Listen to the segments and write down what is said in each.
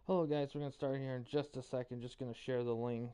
Hello guys, we're going to start here in just a second. Just going to share the link.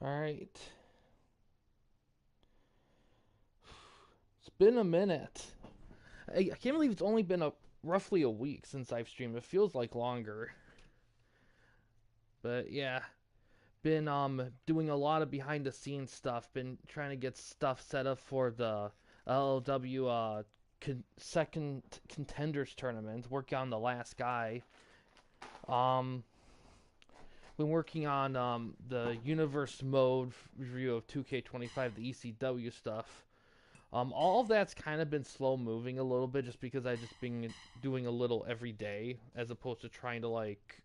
Alright. It's been a minute. I can't believe it's only been roughly a week since I've streamed. It feels like longer. But yeah. Been doing a lot of behind the scenes stuff. Been trying to get stuff set up for the LLW second contenders tournament. Working on the last guy. Um been working on the universe mode review of 2K25, the ECW stuff. All of that's kind of been slow moving a little bit just because I just been doing a little every day as opposed to trying to like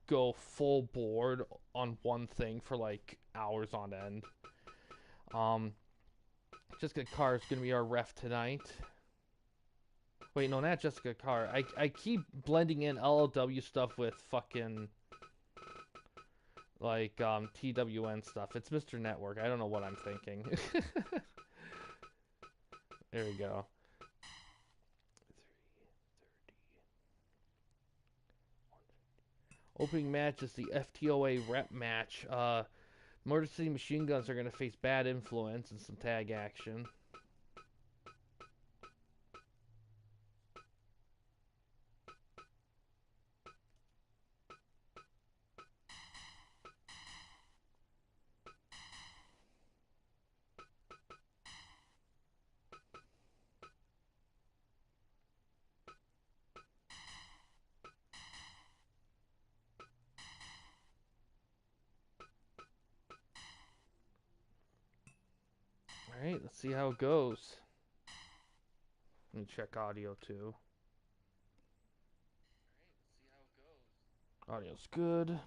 go full board on one thing for like hours on end. Um, Jessica Carr is gonna be our ref tonight. Wait, no, not Jessica Carr. I keep blending in LLW stuff with fucking like TWN stuff. It's Mr. Network. I don't know what I'm thinking. There we go. Opening match is the FTOA rep match. Motor City Machine Guns are going to face Bad Influence and some tag action. Alright, let's see how it goes. Let me check audio too. Audio's good.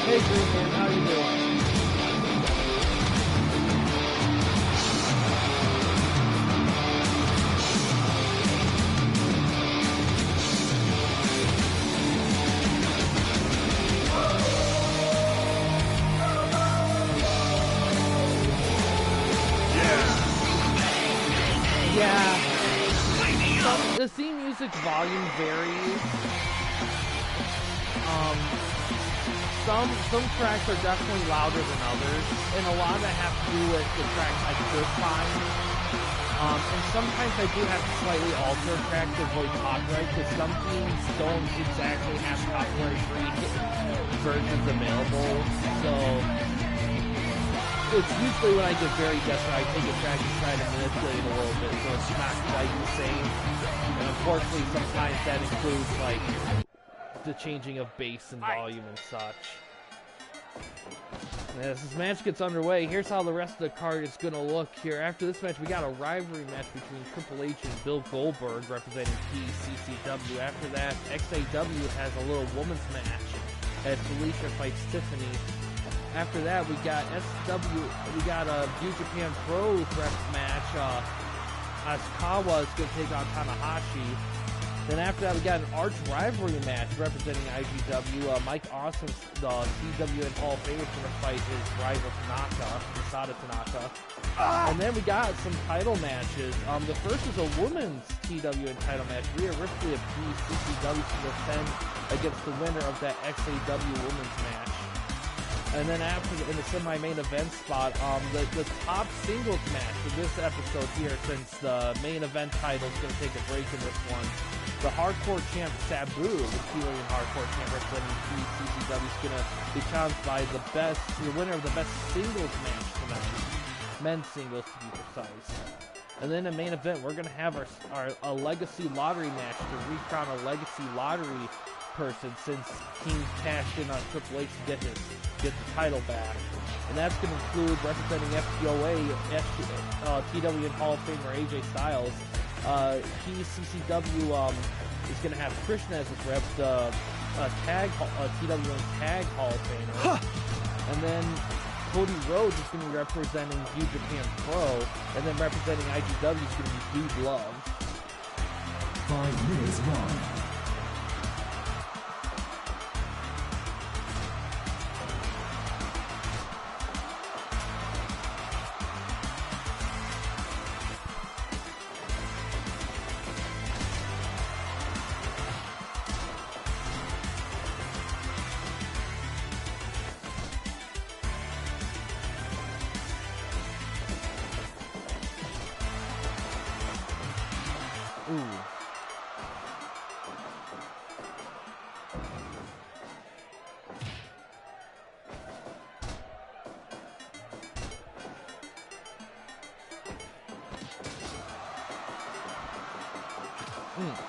Hey Green Man, how you doing? Yeah. The theme music volume varies. Some tracks are definitely louder than others, and a lot of that has to do with the tracks I could find. And sometimes I do have to slightly alter a track to avoid copyright, because some themes don't exactly have copyright-free versions available. So it's usually when I get very desperate, I take a track and try to manipulate it a little bit, so it's not quite the same. And unfortunately, sometimes that includes like the changing of bass and volume and such. And as this match gets underway, here's how the rest of the card is going to look here. After this match, we got a rivalry match between Triple H and Bill Goldberg representing PCCW. After that, XAW has a little women's match as Felicia fights Tiffany. After that, we got a New Japan Pro Threat match. Asukawa is going to take on Tanahashi. Then after that, we got an arch rivalry match representing IGW. Mike Austin's the TWN Hall of Famer, is going to fight his rival Tanaka, Masada Tanaka. And then we got some title matches. The first is a women's TWN title match. Rhea Ripley of PCCW to defend against the winner of that XAW women's match. And then after, in the semi-main event spot, the top singles match for this episode here, since the main event title is going to take a break in this one. The Hardcore Champ Sabu, the TWN Hardcore Champ representing PCCW, is going to be challenged by the winner of the best singles match tonight. Men's singles, to be precise. And then in the main event, we're going to have a Legacy Lottery match to recrown a Legacy Lottery person, since he cashed in on Triple H to get the title back. And that's going to include representing FTOA, TWN Hall of Famer AJ Styles. PCCW is going to have Krishna as his rep, the TWN Tag Hall of Famer. And then Cody Rhodes is going to be representing New Japan Pro, and then representing IGW is going to be Dude Love. 5 minutes long.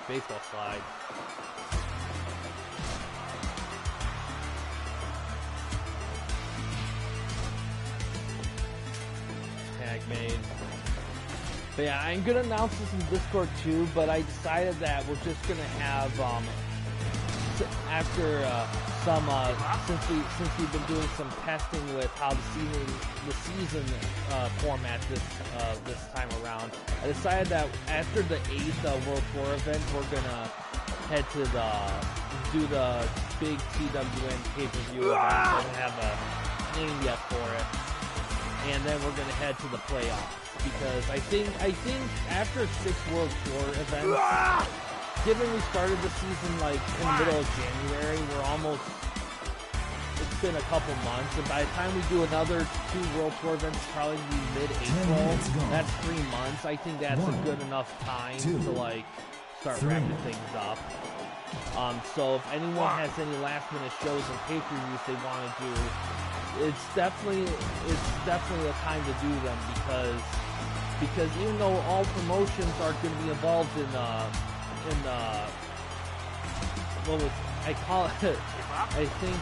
Baseball slide. Tag made. But yeah, I'm gonna announce this in Discord too, but I decided that we're just gonna have after since we've been doing some testing with how the season format this time around, I decided that after the 8th World Tour event, we're gonna head to do the big TWN pay-per-view event. I don't have a name yet for it, and then we're gonna head to the playoffs, because I think after 6 World Tour events, given we started the season like in the middle of January, it's been a couple months, and by the time we do another 2 World Tour events, probably be mid-April. That's 3 months. I think that's a good enough time to like start wrapping things up. So if anyone has any last-minute shows and pay-per-views they want to do, it's definitely a time to do them, because even though all promotions are going to be involved in what was I call it? I think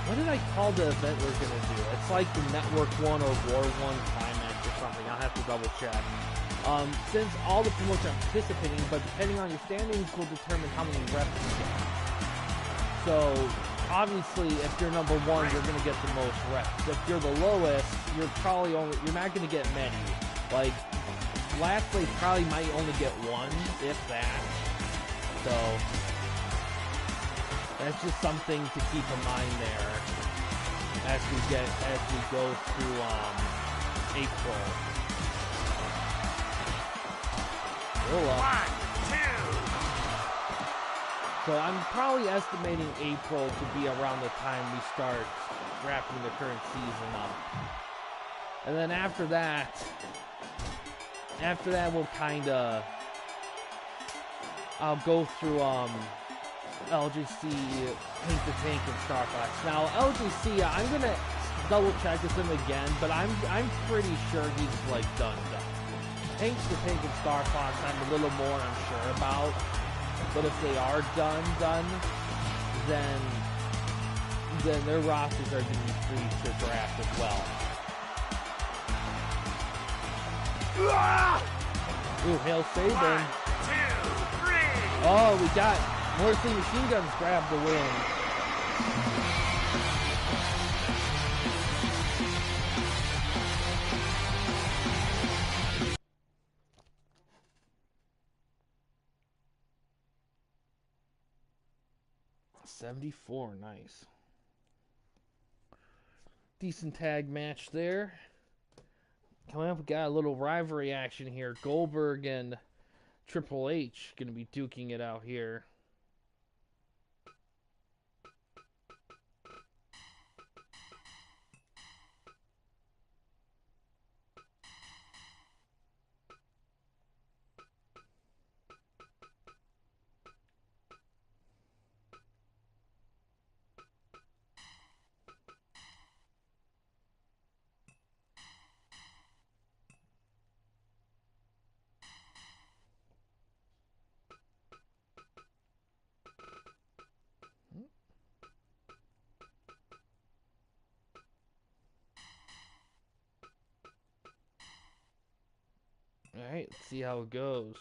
what did I call the event we're gonna do? It's like the Network 1 or War 1 Climax or something. I'll have to double check. Since all the promotions are participating, but depending on your standings will determine how many reps you get. So obviously, if you're number 1, you're gonna get the most reps. If you're the lowest, you're not gonna get many. Like last place probably might only get 1, if that. So that's just something to keep in mind there as we go through April. 1, 2. So I'm probably estimating April to be around the time we start wrapping the current season up. And then after that we'll I'll go through LGC, Paint the Tank, and Star Fox. Now LGC, I'm gonna double check with him again, but I'm pretty sure he's like done. Paint the Tank and Star Fox, I'm a little more unsure about. But if they are done, then their rosters are gonna be free to draft as well. Ooh, Hail Saban. 1, 2, 3. Oh, we got Morrissey Machine Guns grab the win. 74, nice. Decent tag match there. Coming up, we got a little rivalry action here. Goldberg and Triple H going to be duking it out here. Alright, let's see how it goes.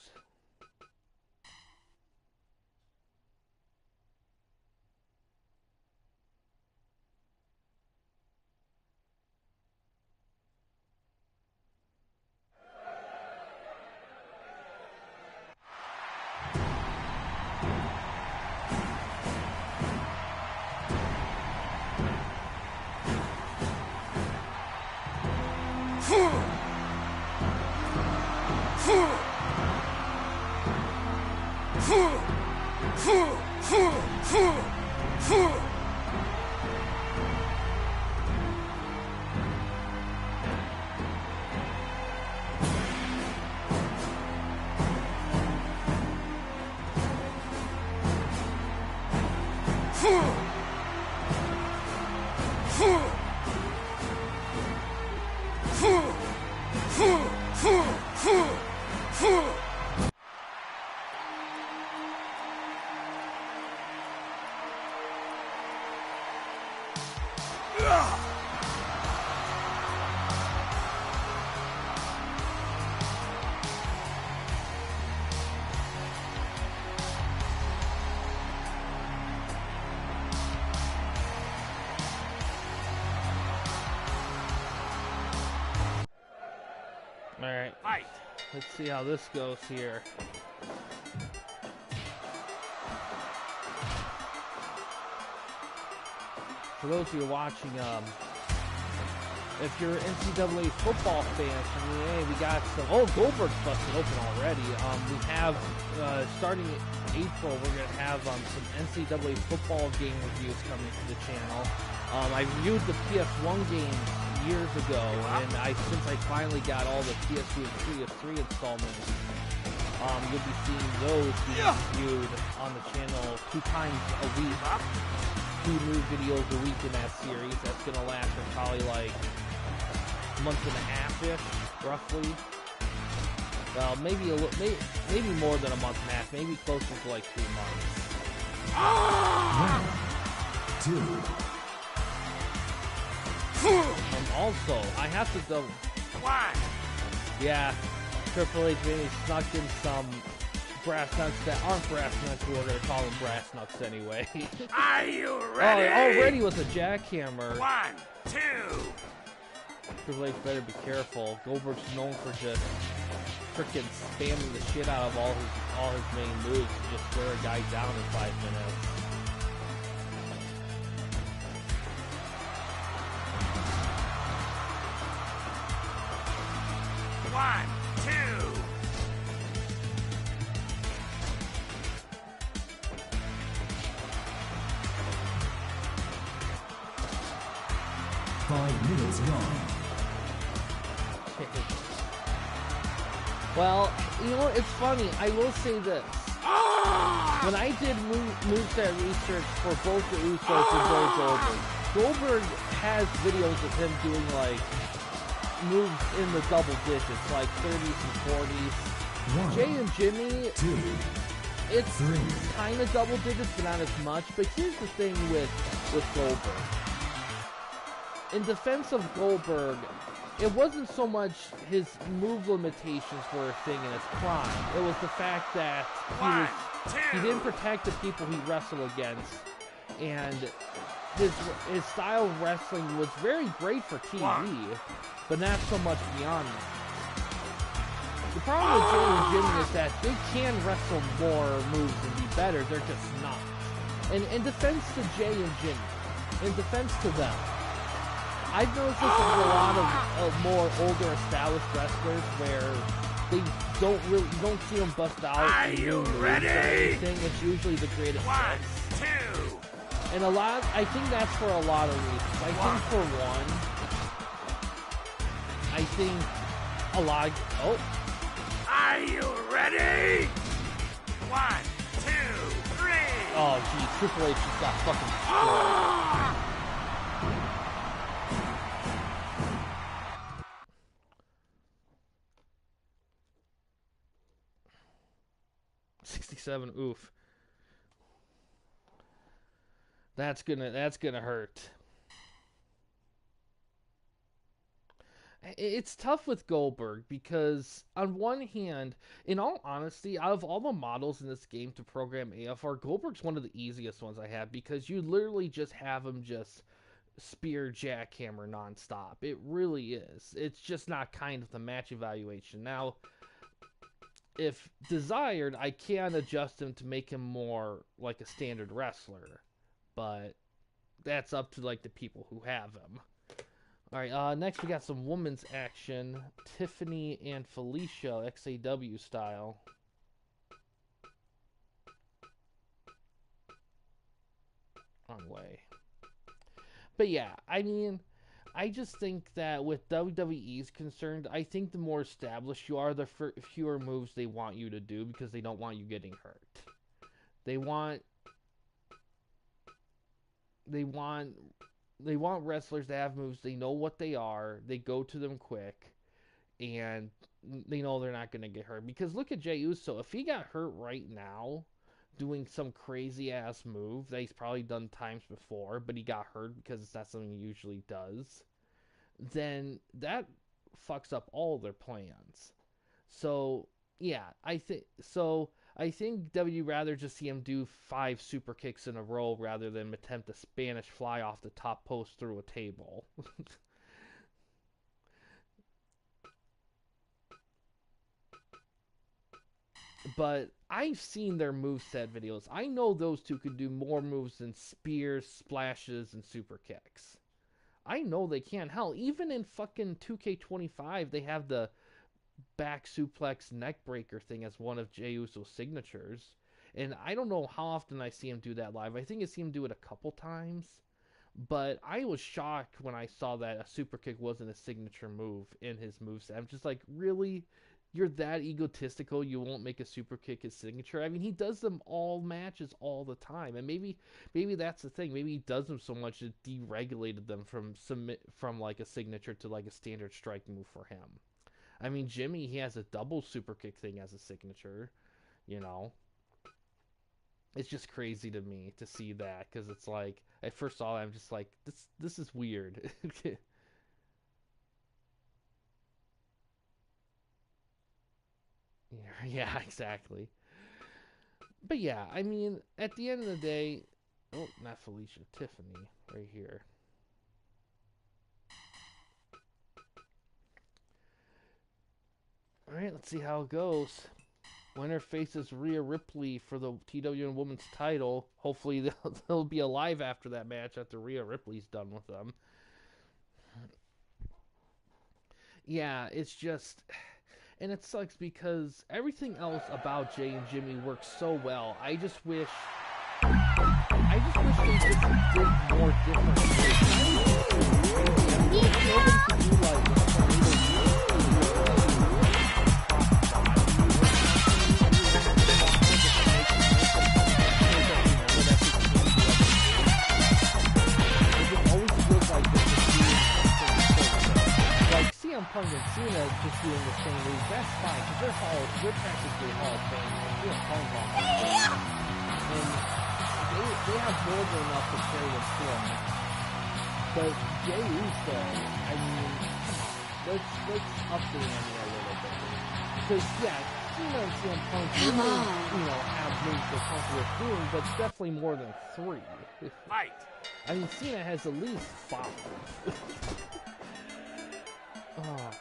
Alright, Fight. let's see how this goes here. For those of you watching, if you're NCAA football fans, I mean, hey, we got some. Oh, Goldberg's busted open already. We have starting in April, we're gonna have some NCAA football game reviews coming to the channel. I reviewed the PS1 game years ago, and since I finally got all the PS2 and PS3 installments, you'll be seeing those being reviewed on the channel 2 times a week. 2 new videos a week in that series. That's gonna last for probably like a month and a half-ish, roughly. Well, maybe maybe more than a month and a half. Maybe closer to like 2 months. 1, 2. Also, I have to double. One. Yeah, Triple H maybe snuck in some brass knucks that aren't brass knucks. We're gonna call them brass knucks anyway. Are you Oh, ready? already with a jackhammer. 1, 2. Triple H better be careful. Goldberg's known for just freaking spamming the shit out of all his main moves to just wear a guy down in 5 minutes. One, two. 5 minutes gone. Well, you know, it's funny. I will say this. When I did moveset research for both the Usos and Goldberg has videos of him doing, like, moves in the double digits, like 30s and 40s. 1, Jay and Jimmy, 2, it's 3. kind of double digits, but not as much. But here's the thing with Goldberg. In defense of Goldberg, it wasn't so much his move limitations were a thing in his prime. It was the fact that he didn't protect the people he wrestled against, and his style of wrestling was very great for TV, but not so much beyond that. The problem with Jay and Jimmy is that they can wrestle more moves and be better. They're just not. And in defense to Jay and Jimmy, in defense to them, I've noticed this with a lot of more older established wrestlers where they don't really, you don't see them bust out. Are you ready? Or anything. It's usually the greatest 1, hits. 2. And a lot, I think that's for a lot of reasons. I think for one, I think a lot of, Are you ready? 1, 2, 3. oh geez, Triple H just got fucking destroyed. Ah! 67, oof. That's gonna hurt. It's tough with Goldberg because on one hand, in all honesty, out of all the models in this game to program AFR, Goldberg's one of the easiest ones I have because you literally just have him just spear jackhammer nonstop. It really is. It's just not kind of the match evaluation. Now, if desired, I can adjust him to make him more like a standard wrestler, but that's up to like the people who have him. All right, next we got some women's action. Tiffany and Felicia, XAW style. Wrong way. But yeah, I mean, I just think that with WWE's concerned, I think the more established you are, the fewer moves they want you to do because they don't want you getting hurt. They want wrestlers to have moves. They know what they are. They go to them quick, and they know they're not going to get hurt. Because look at Jey Uso. If he got hurt right now doing some crazy-ass move that he's probably done times before, but he got hurt because that's something he usually does, then that fucks up all their plans. So, yeah, I think W rather just see him do 5 super kicks in a row rather than attempt a Spanish fly off the top post through a table. But I've seen their moveset videos. I know those two could do more moves than spears, splashes, and super kicks. I know they can. Hell, even in fucking 2K25, they have the back suplex neck breaker thing as one of Jey Uso's signatures. And I don't know how often I see him do that live. I think I see him do it a couple times. But I was shocked when I saw that a super kick wasn't a signature move in his moveset. I'm just like, really? You're that egotistical you won't make a super kick his signature? I mean, he does them all matches all the time. And maybe that's the thing. Maybe he does them so much it deregulated them from like a signature to like a standard strike move for him. I mean, Jimmy, he has a double super kick thing as a signature, you know. It's just crazy to me to see that because it's like, I first saw it, I'm just like, this is weird. Yeah, exactly. But yeah, I mean, at the end of the day, oh, not Felicia, Tiffany, right here. Alright, let's see how it goes. Winner faces Rhea Ripley for the TWN Women's title. Hopefully they'll be alive after that match after Rhea Ripley's done with them. Yeah, it's just... And it sucks because everything else about Jay and Jimmy works so well. I just wish they just did more different things. Nobody could do CM Punk and Cena just doing the same moves, that's fine, because they're practically Hall of Fame, and CM Punk Hall of Fame. And they have more than enough to carry them through a match. But Jey Uso, I mean, come on, let's up the ante a little bit. Because, yeah, Cena and CM Punk really, have moves they're comfortable with doing, but definitely more than 3. Fight! I mean, Cena has at least 5. Oh.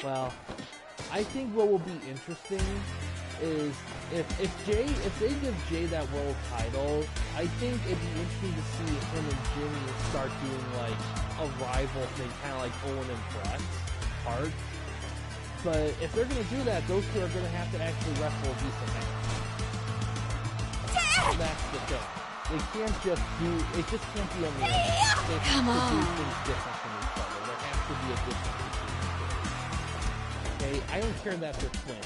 Well, I think what will be interesting is if they give Jay that world title, I think it'd be interesting to see him and Jimmy start doing like a rival thing, kind of like Owen and Bret Hart. But if they're gonna do that, those two are gonna have to actually wrestle a decent match. That's the thing. They can't just do. It just can't be a mirror match. They have to do things different from each other. There has to be a difference between the two. Okay, I don't care that they're twins.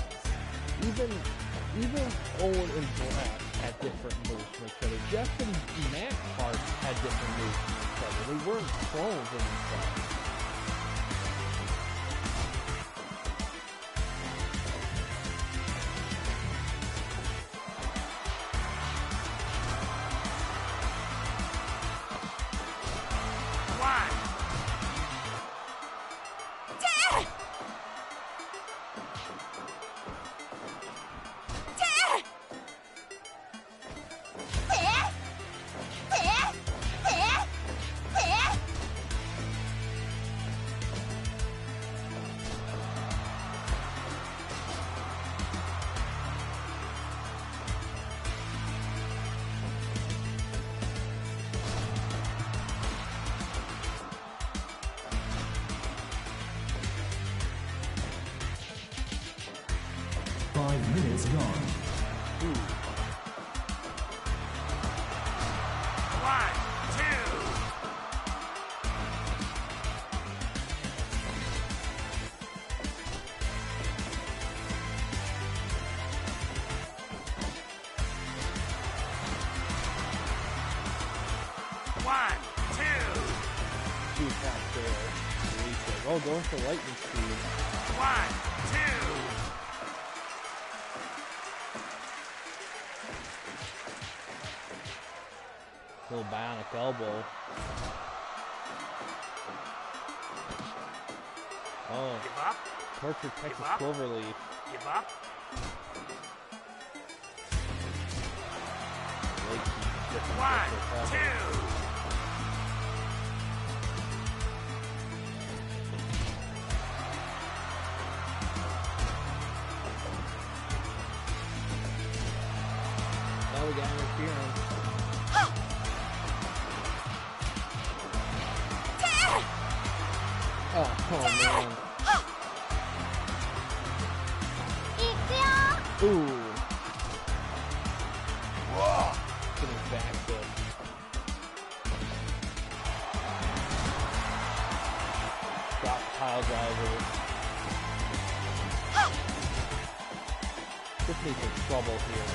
Even Owen and Bret had different moves from each other. Jeff and Matt Hart had different moves from each other. They weren't clones of each other. Minutes gone. 1, 2. 1, 2. Two tap there. Oh, going for lightning speed. 1, 2. Little bionic elbow. Oh, Give up. tortured Texas up. Cloverleaf. Give up. Like, different 1, different 2. Now we got interference. Oh man. Ooh. Getting back there. Drop pile driver. Tiffany's in trouble here.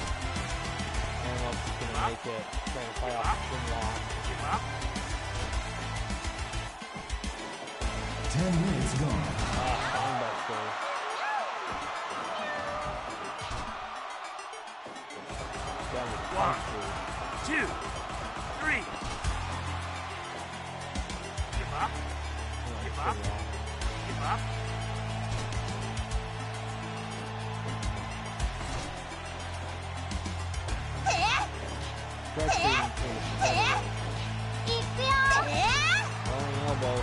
I don't know if she's gonna make it. Trying to fight off the spin lock. Give up. 10 minutes gone. Linebuster. Down with 1, punches. 2, 3. Give up. Give up. Give up. Stretch leading to rolling elbow.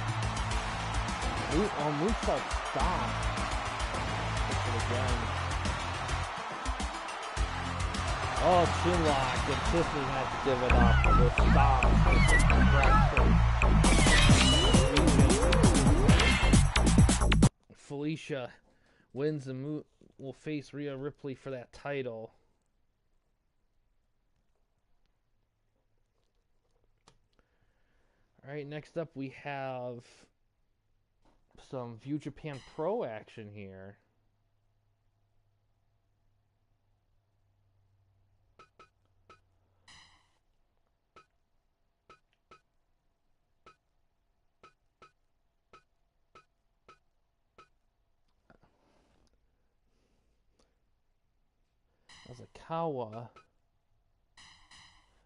Moonsault stop. Push it again. Oh, chin lock, and Tiffany has to give it up. The stop. Felicia wins and will face Rhea Ripley for that title. Alright, next up we have some View Japan Pro action here. Asakawa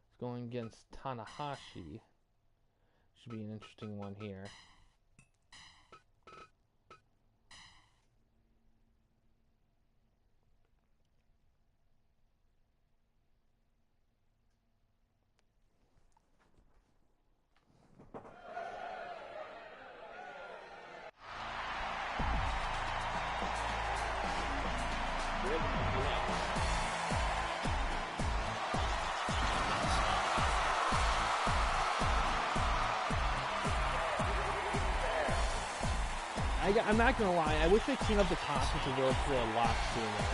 is going against Tanahashi. Should be an interesting one here. I'm not gonna lie, I wish they cleaned up the Conference of World Tour a lot sooner.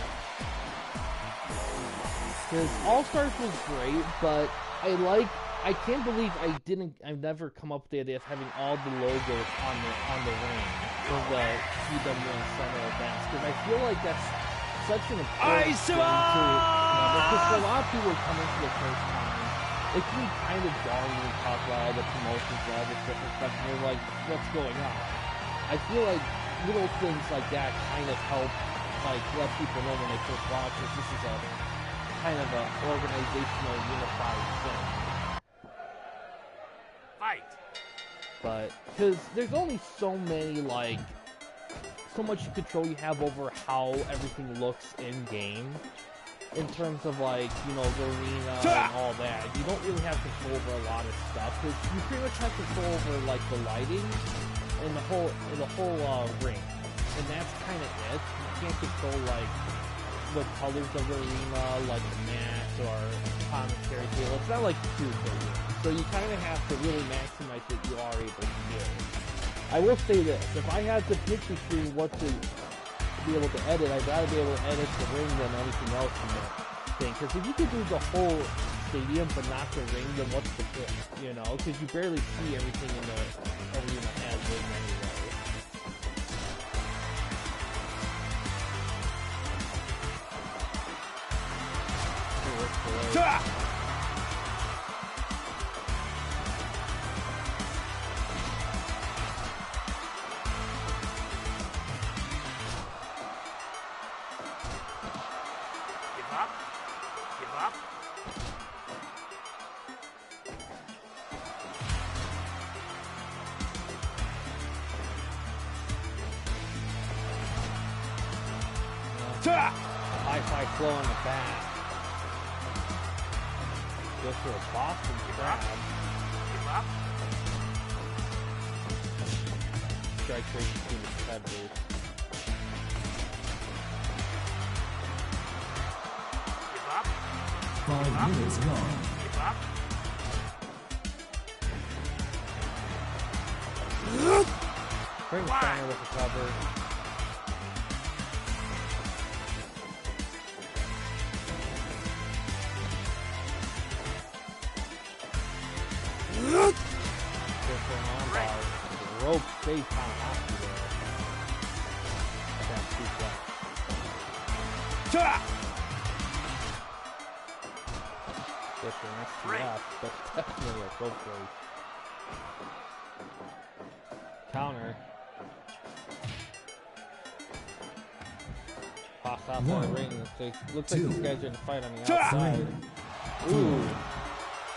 Because All-Stars was great, but I can't believe I've never come up with the idea of having all the logos on the ring for the TWN Center events. Because I feel like that's such an important thing to remember. Because for a lot of people who come in for the first time, it can be kind of daunting to talk about all the promotions and all this different stuff, and you're like, what's going on? I feel like little things like that kind of help, like, let people know when they first watch this is a kind of an organizational, unified thing. Fight! But, because there's only so many, like, so much control you have over how everything looks in-game. In terms of, like, you know, the arena and all that. You don't really have control over a lot of stuff, because you pretty much have control over, like, the lighting and the whole ring. And that's kind of it. You can't control, like, the colors of the arena, like the mat or commentary table. It's not like too big. So you kind of have to really maximize what you are able to do. I will say this, if I had to pick between what to be able to edit, I'd rather be able to edit the ring than anything else in the thing. Because if you could do the whole stadium but not the ring, then what's the point? You know, because you barely see everything in the arena as is anyway. Give up. Give up. High flow in the back. Go for a Boston grab. Give up. Strike rate between his head boost. Give up. 5 minutes gone. Give up. Bring the center with a cover. Different armbar. The rope stays kind of hockey there. That's too flat. Different STF, but definitely a rope break. Counter. Pops out the ring. Looks like these guys are in a fight on the outside. Ooh.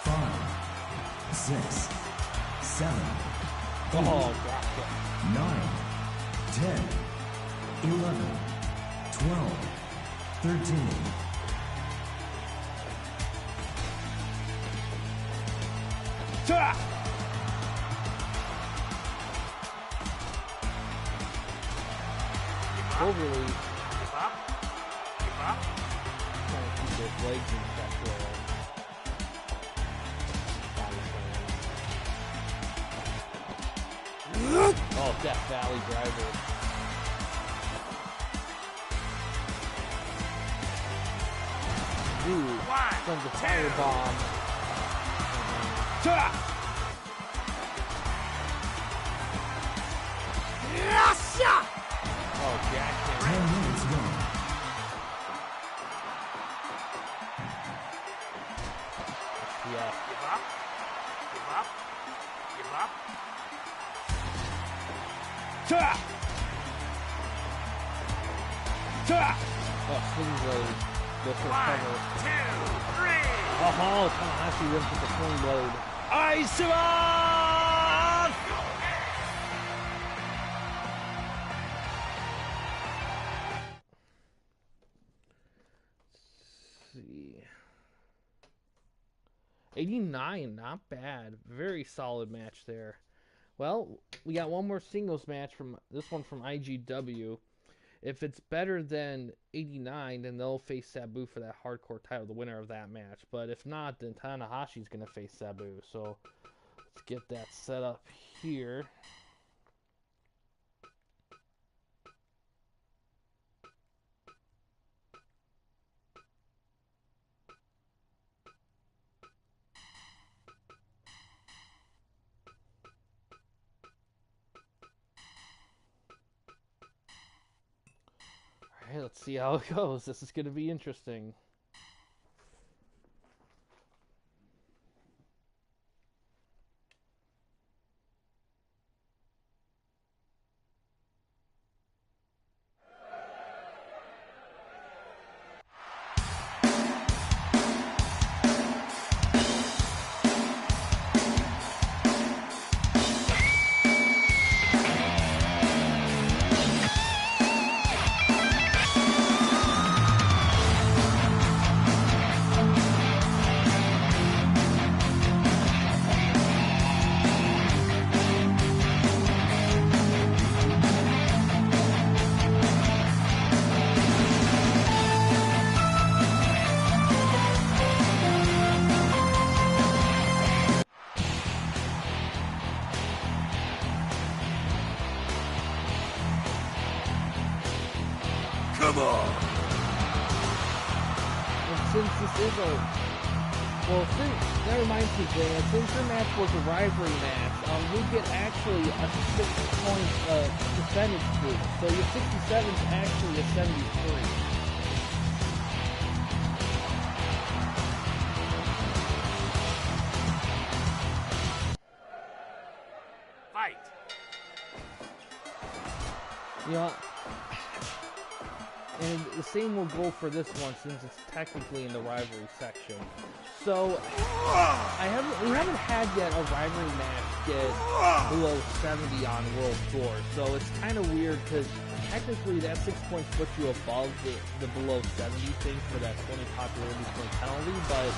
5, 6, 7, Oh, gotcha. 9, 10, 11, 12, 13. Overly Give up. Give up. trying to keep those legs in check there. Oh, Death Valley driver. Ooh, sends a firebomb. Oh, Jack 10 minutes gone. Yeah. Give up. Give up. Give up. Oh, swing blade. Go for a 1, cover. 2, 3. Oh, Tanahashi wins with the swing blade. Let's see. 89, not bad. Very solid match there. Well, we got one more singles match from this one from IGW. If it's better than 89, then they'll face Sabu for that hardcore title, the winner of that match. But if not, then Tanahashi's going to face Sabu. So let's get that set up here. Alright, let's see how it goes. This is gonna be interesting. Come on! And since this is a... Well, that reminds me, Dan, since your match was a rivalry match, you get actually a 6-point percentage boost. So your 67 is actually a 73. Fight! You know, and the same will go for this one since it's technically in the rivalry section. So we haven't had yet a rivalry match get below 70 on World Tour. So it's kind of weird because technically that 6 points puts you above the below 70 thing for that 20 popularity point penalty, but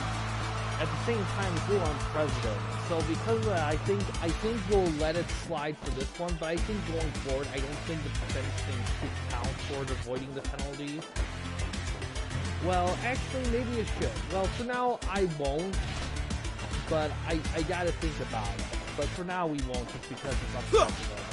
at the same time it's a little unprecedented. So because of that, I think we'll let it slide for this one, but I think going forward, I don't think the percentage thing should count toward avoiding the penalties. Well, actually, maybe it should. Well, for now, I won't, but I gotta think about it. But for now, we won't, just because it's unprecedented.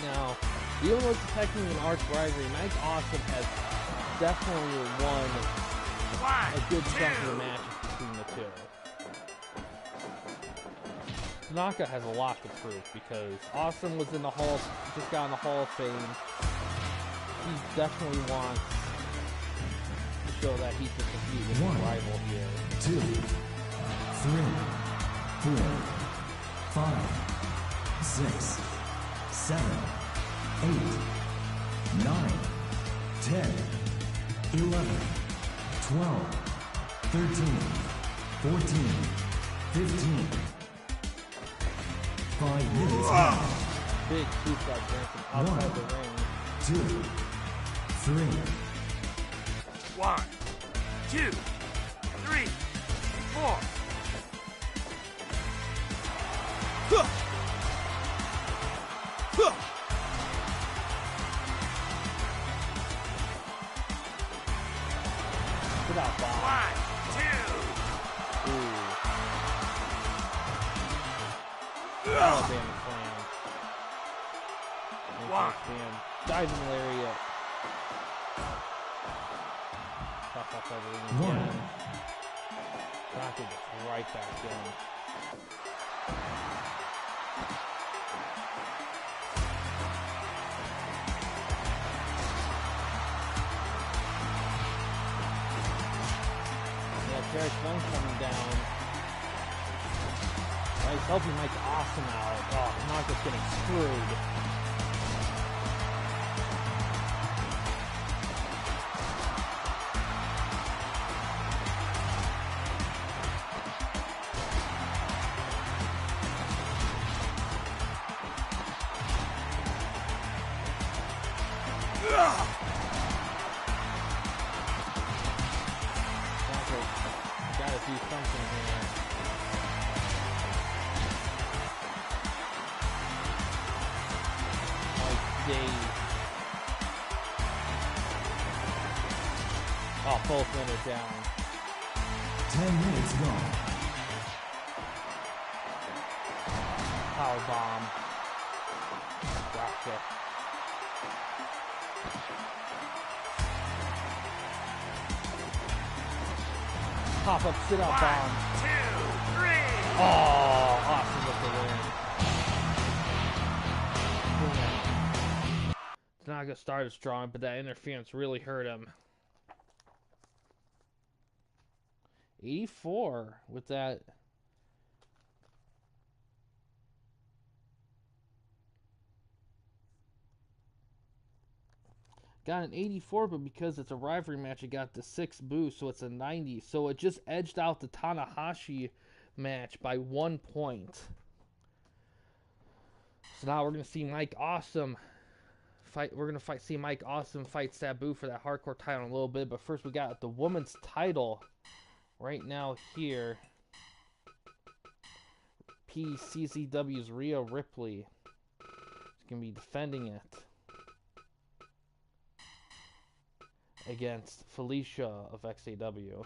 Now, even though it's technically an arch rivalry, Mike Awesome has definitely won a good chunk of the matches between the two. Tanaka has a lot to prove because Awesome was in the just got in the Hall of Fame. He definitely wants to show that he can compete with his rival here. 2, 3, 4, 5, 6, 7, 8, 9, 10, 11, 12, 13, 14, 15. 5 minutes left. Big two-shot dancing outside the ring. 2, 3. 1, 2, 3, 4. Get out, Bob. 1, 2. Ooh. Alabama slam. Slam. Diving lariat. Top outside the ring again. Rocket gets right back in. Terry Funk coming down. He's helping Mike Awesome out. Oh, Tanaka's getting screwed. Gotta do something here. Oh, both men are down. 10 minutes gone. Power bomb. Drop kick. pop-up sit-out bomb. 1, 2, 3. Oh, awesome with the win. It's not gonna start as strong, but that interference really hurt him. 84 with that. Got an 84, but because it's a rivalry match, it got the 6 boost, so it's a 90. So it just edged out the Tanahashi match by 1 point. So now we're gonna see Mike Awesome fight. We're gonna see Mike Awesome fight Sabu for that hardcore title in a little bit. But first, we got the women's title right now here. PCCW's Rhea Ripley is gonna be defending it against Felicia of XAW.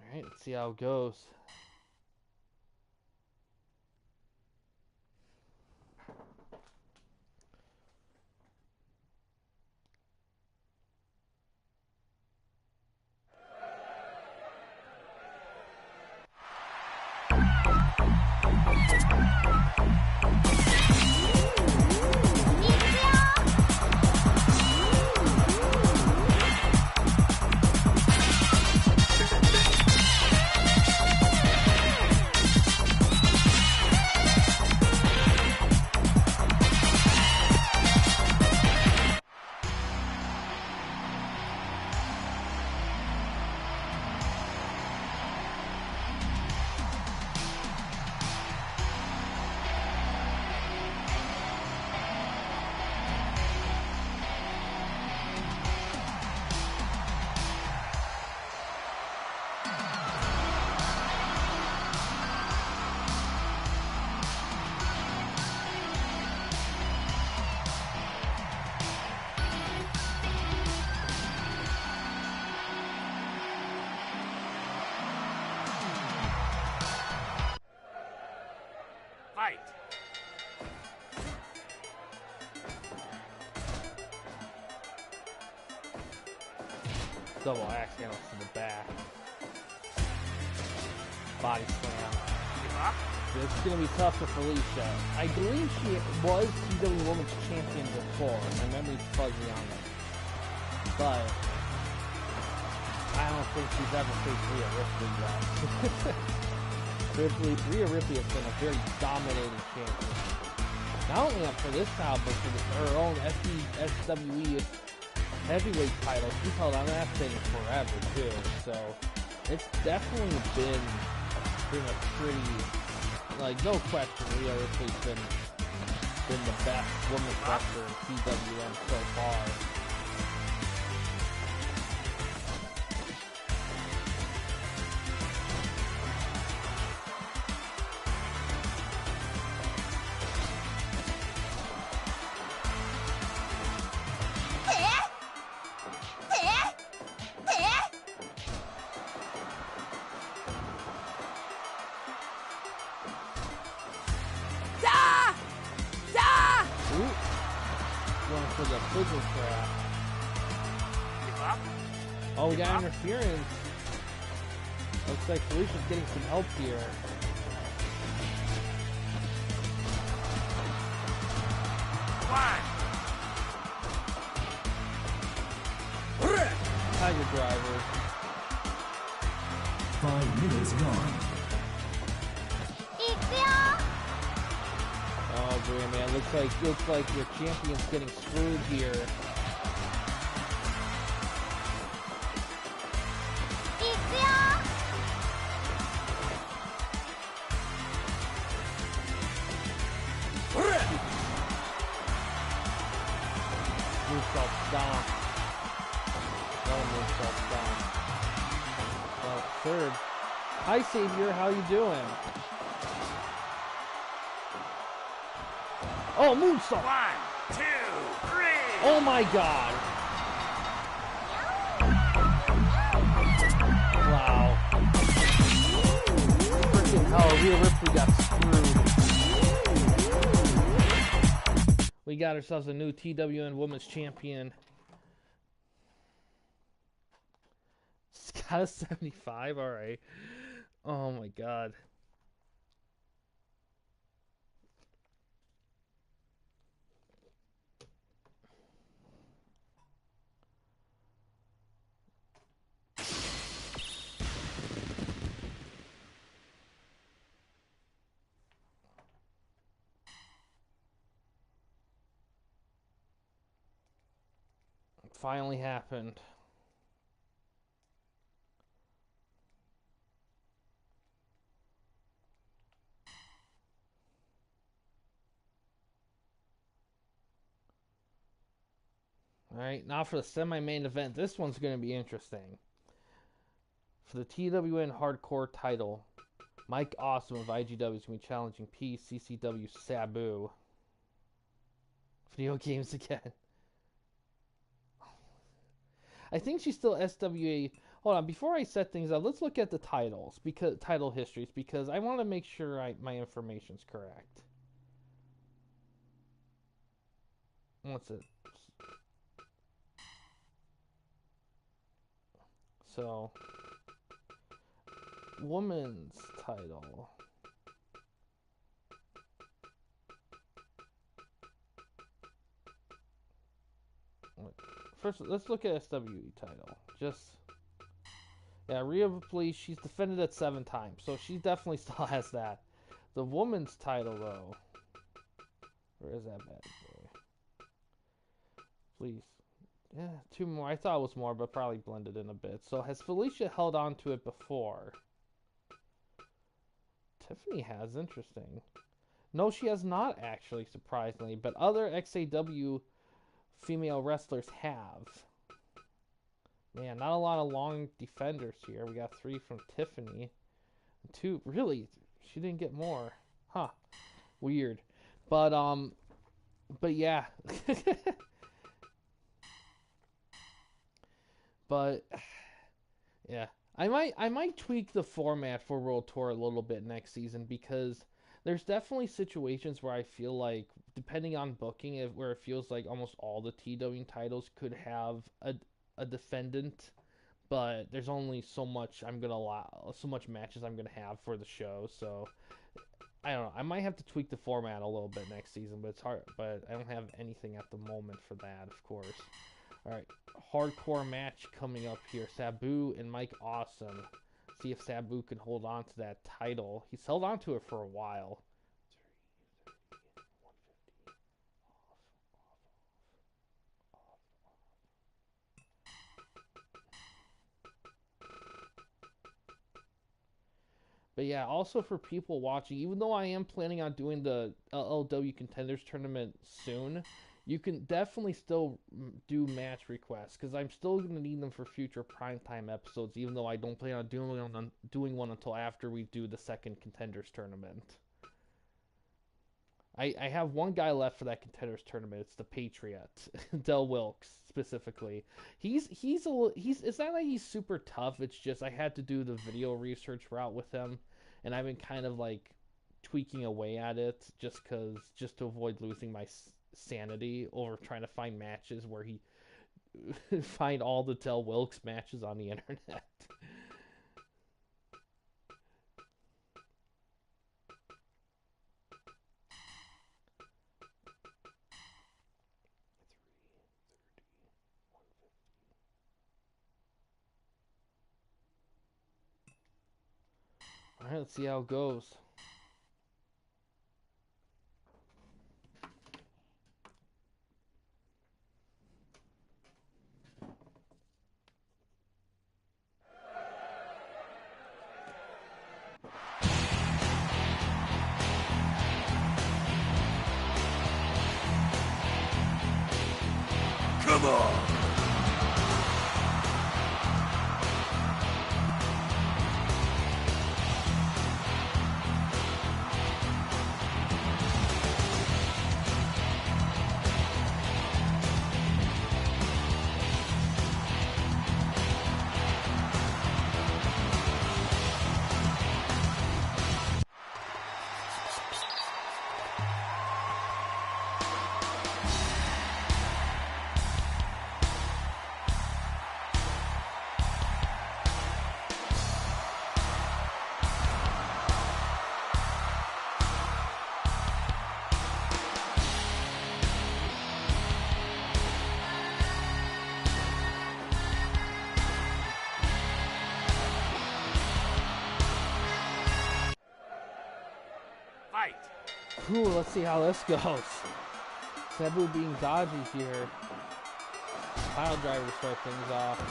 Alright, let's see how it goes. Fight. Double axe handles to the back. Body slam. Give up. This is going to be tough for Felicia. I believe she was TW Women's Champion before. My memory's fuzzy on it. But I don't think she's ever faced Rhea Ripley yet. Rhea Ripley has been a very dominating champion. Not only up for this title, but for her own SWE heavyweight title. She's held on that thing forever, too. So it's definitely been a pretty, like, no question, Rhea Ripley's been the best women's wrestler in TWN so far. For the fizzle trap. Give up. Oh, we got interference. Looks like Felicia's getting some help here. One. Tiger driver. 5 minutes gone. Oh boy, man! Looks like your champion's getting screwed here. Moonsault stomp. No moonsault stomp. Well, third. Hi, Savior. How you doing? Oh, moonsault! 1, 2, 3. Oh my God! Wow! Freaking Oh, Rhea Ripley got screwed. We got ourselves a new TWN Women's Champion. It's got a 75. All right. Oh my god. It finally happened. All right, now for the semi-main event. This one's going to be interesting. For the TWN Hardcore title, Mike Awesome of IGW is going to be challenging PCCW Sabu. Video games again. I think she's still SWA. Hold on, before I set things up, let's look at the titles, because title histories, because I want to make sure my information's correct. What's it? So, woman's title. First, let's look at SWE title. Yeah, Rhea Ripley, she's defended it 7 times, so she definitely still has that. The woman's title, though. Where is that bad boy? Please. Yeah, 2 more. I thought it was more, but probably blended in a bit. So, has Felicia held on to it before? Tiffany has. Interesting. No, she has not, actually, surprisingly. But other XAW female wrestlers have. Man, not a lot of long defenders here. We got 3 from Tiffany. 2, really? She didn't get more. Huh. Weird. But yeah. But yeah. I might tweak the format for World Tour a little bit next season, because there's definitely situations where I feel like, depending on booking, where it feels like almost all the TW titles could have a defendant, but there's only so much matches I'm gonna have for the show. So I don't know. I might have to tweak the format a little bit next season, but it's hard. But I don't have anything at the moment for that, of course. All right, hardcore match coming up here. Sabu and Mike Awesome. See if Sabu can hold on to that title. He's held on to it for a while. But yeah, also for people watching, even though I am planning on doing the LLW Contenders Tournament soon, you can definitely still do match requests, because I'm still going to need them for future primetime episodes, even though I don't plan on doing one until after we do the second Contenders Tournament. I have one guy left for that Contenders Tournament. It's the Patriot, Del Wilkes specifically. It's not like he's super tough. It's just I had to do the video research route with him, and I've been kind of like tweaking away at it just to avoid losing my sanity over trying to find matches where he find all the Del Wilkes matches on the internet. All right, let's see how it goes. Come on! Fight! Ooh, let's see how this goes. Sabu being dodgy here. Pile driver start things off.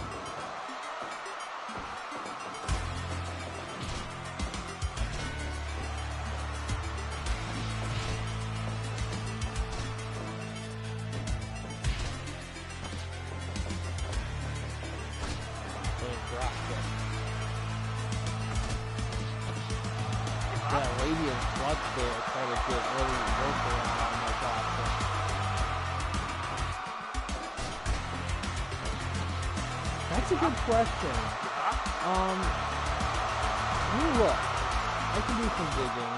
Yeah, Radiant Flux there trying to get early work around on my option. That's a good question. Let me look. I can do some digging.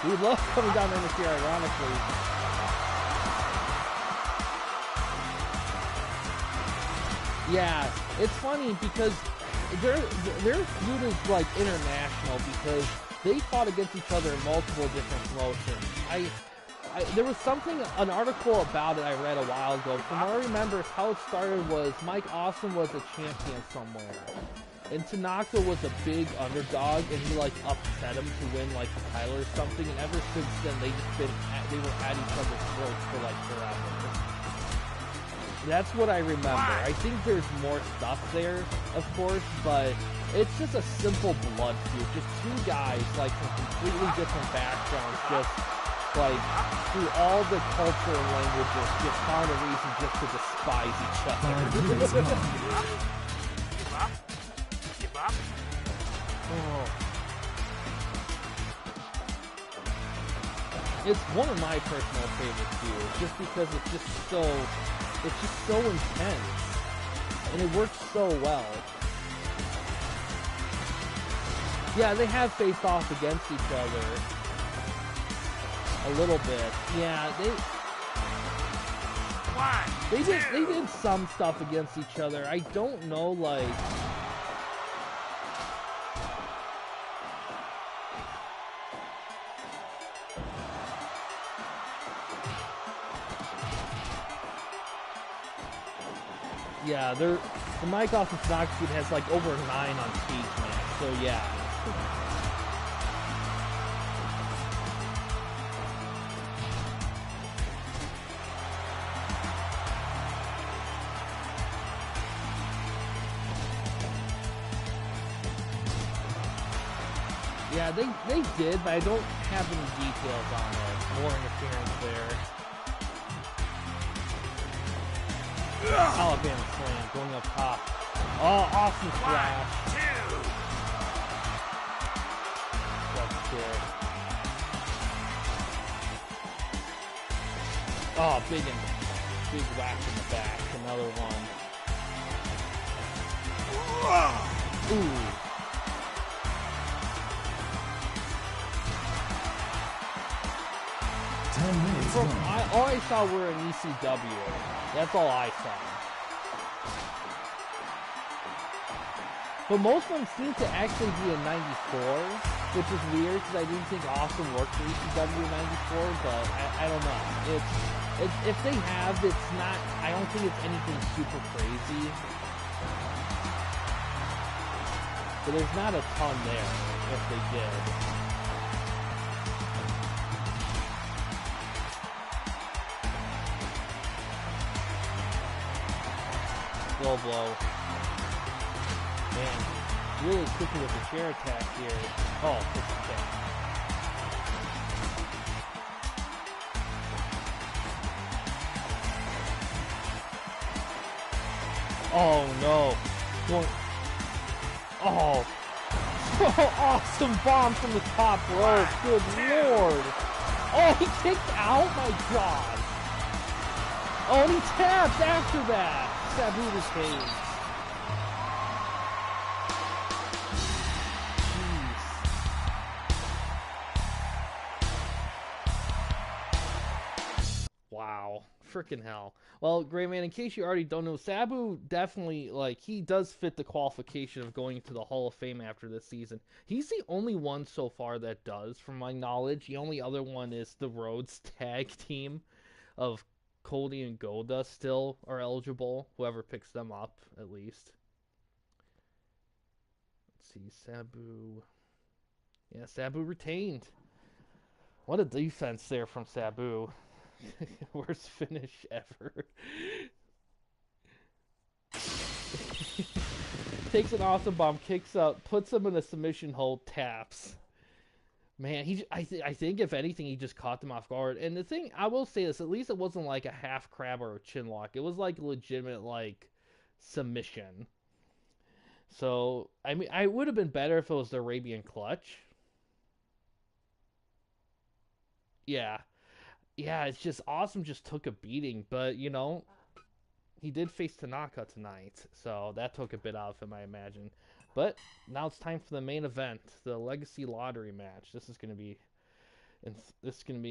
We love coming down in here, ironically. Yeah, it's funny because their feud is like international because they fought against each other in multiple different promotions. There was an article about it I read a while ago. From what I remember, how it started was Mike Awesome was a champion somewhere, and Tanaka was a big underdog, and he like upset him to win like the title or something. And ever since then, they were at each other's throats for like forever. That's what I remember. I think there's more stuff there, of course, but it's just a simple blood feud. Just two guys, like, from completely different backgrounds, just, like, through all the culture and languages, just found a reason just to despise each other. Give up. Give up. Oh. It's one of my personal favorite feuds, just because it's just so intense, and it works so well. Yeah, they have faced off against each other a little bit. Yeah, they did some stuff against each other. I don't know, like. Yeah, the Mike off of Knox feud has like over 9 on Speed Man, so yeah. Yeah, they did, but I don't have any details on it. More interference there. Alabama slam going up top. Oh, awesome splash. That's good. Oh, big whack in the back. Another one. Ooh. All I saw were an ECW. That's all I saw. But most of them seem to actually be in 94, which is weird because I didn't think Austin worked for ECW in 94, but I don't know. If they have, it's not, I don't think it's anything super crazy. But there's not a ton there if they did. Low blow. Man, really quickly with the chair attack here. Oh, it's okay. Oh no. Oh. Awesome bomb from the top rope. Good lord. Oh, he kicked out? My god. Oh, and he tapped after that. Sabu was phased. Jeez. Wow. Freaking hell. Well, Gray Man, in case you already don't know, Sabu definitely, like, he does fit the qualification of going to the Hall of Fame after this season. He's the only one so far that does, from my knowledge. The only other one is the Rhodes tag team of Cody and Golda still are eligible. Whoever picks them up, at least. Let's see. Sabu. Yeah, Sabu retained. What a defense there from Sabu. Worst finish ever. Takes an awesome bomb, kicks up, puts him in a submission hold, taps. Man, I think if anything, he just caught them off guard. And the thing, I will say this: at least it wasn't like a half crab or a chin lock. It was like legitimate like submission. So I mean, I would have been better if it was the Arabian clutch. Yeah, yeah, it's just awesome. Just took a beating, but he did face Tanaka tonight, so that took a bit out of him, I imagine. But now it's time for the main event, the Legacy Lottery match. This is gonna be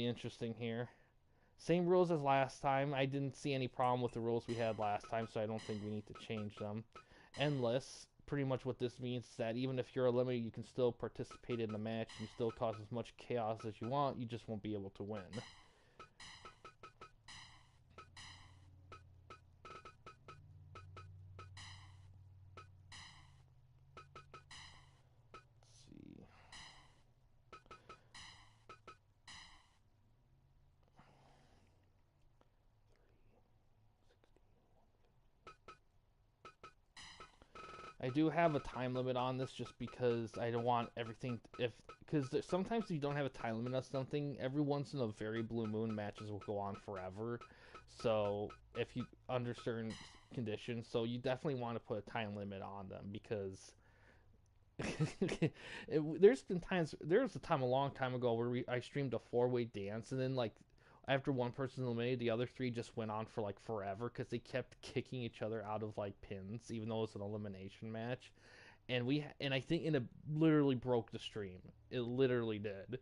interesting here. Same rules as last time. I didn't see any problem with the rules we had last time, so I don't think we need to change them. Endless. Pretty much what this means is that even if you're eliminated, you can still participate in the match. You still cause as much chaos as you want. You just won't be able to win. Let's see. I do have a time limit on this just because I don't want everything if because sometimes if you don't have a time limit on something, every once in a very blue moon matches will go on forever. So if you under certain conditions, so you definitely want to put a time limit on them because there was a time a long time ago where I streamed a four-way dance and then like after one person eliminated, the other three just went on for like forever because they kept kicking each other out of like pins, even though it was an elimination match. And I think it literally broke the stream. It literally did.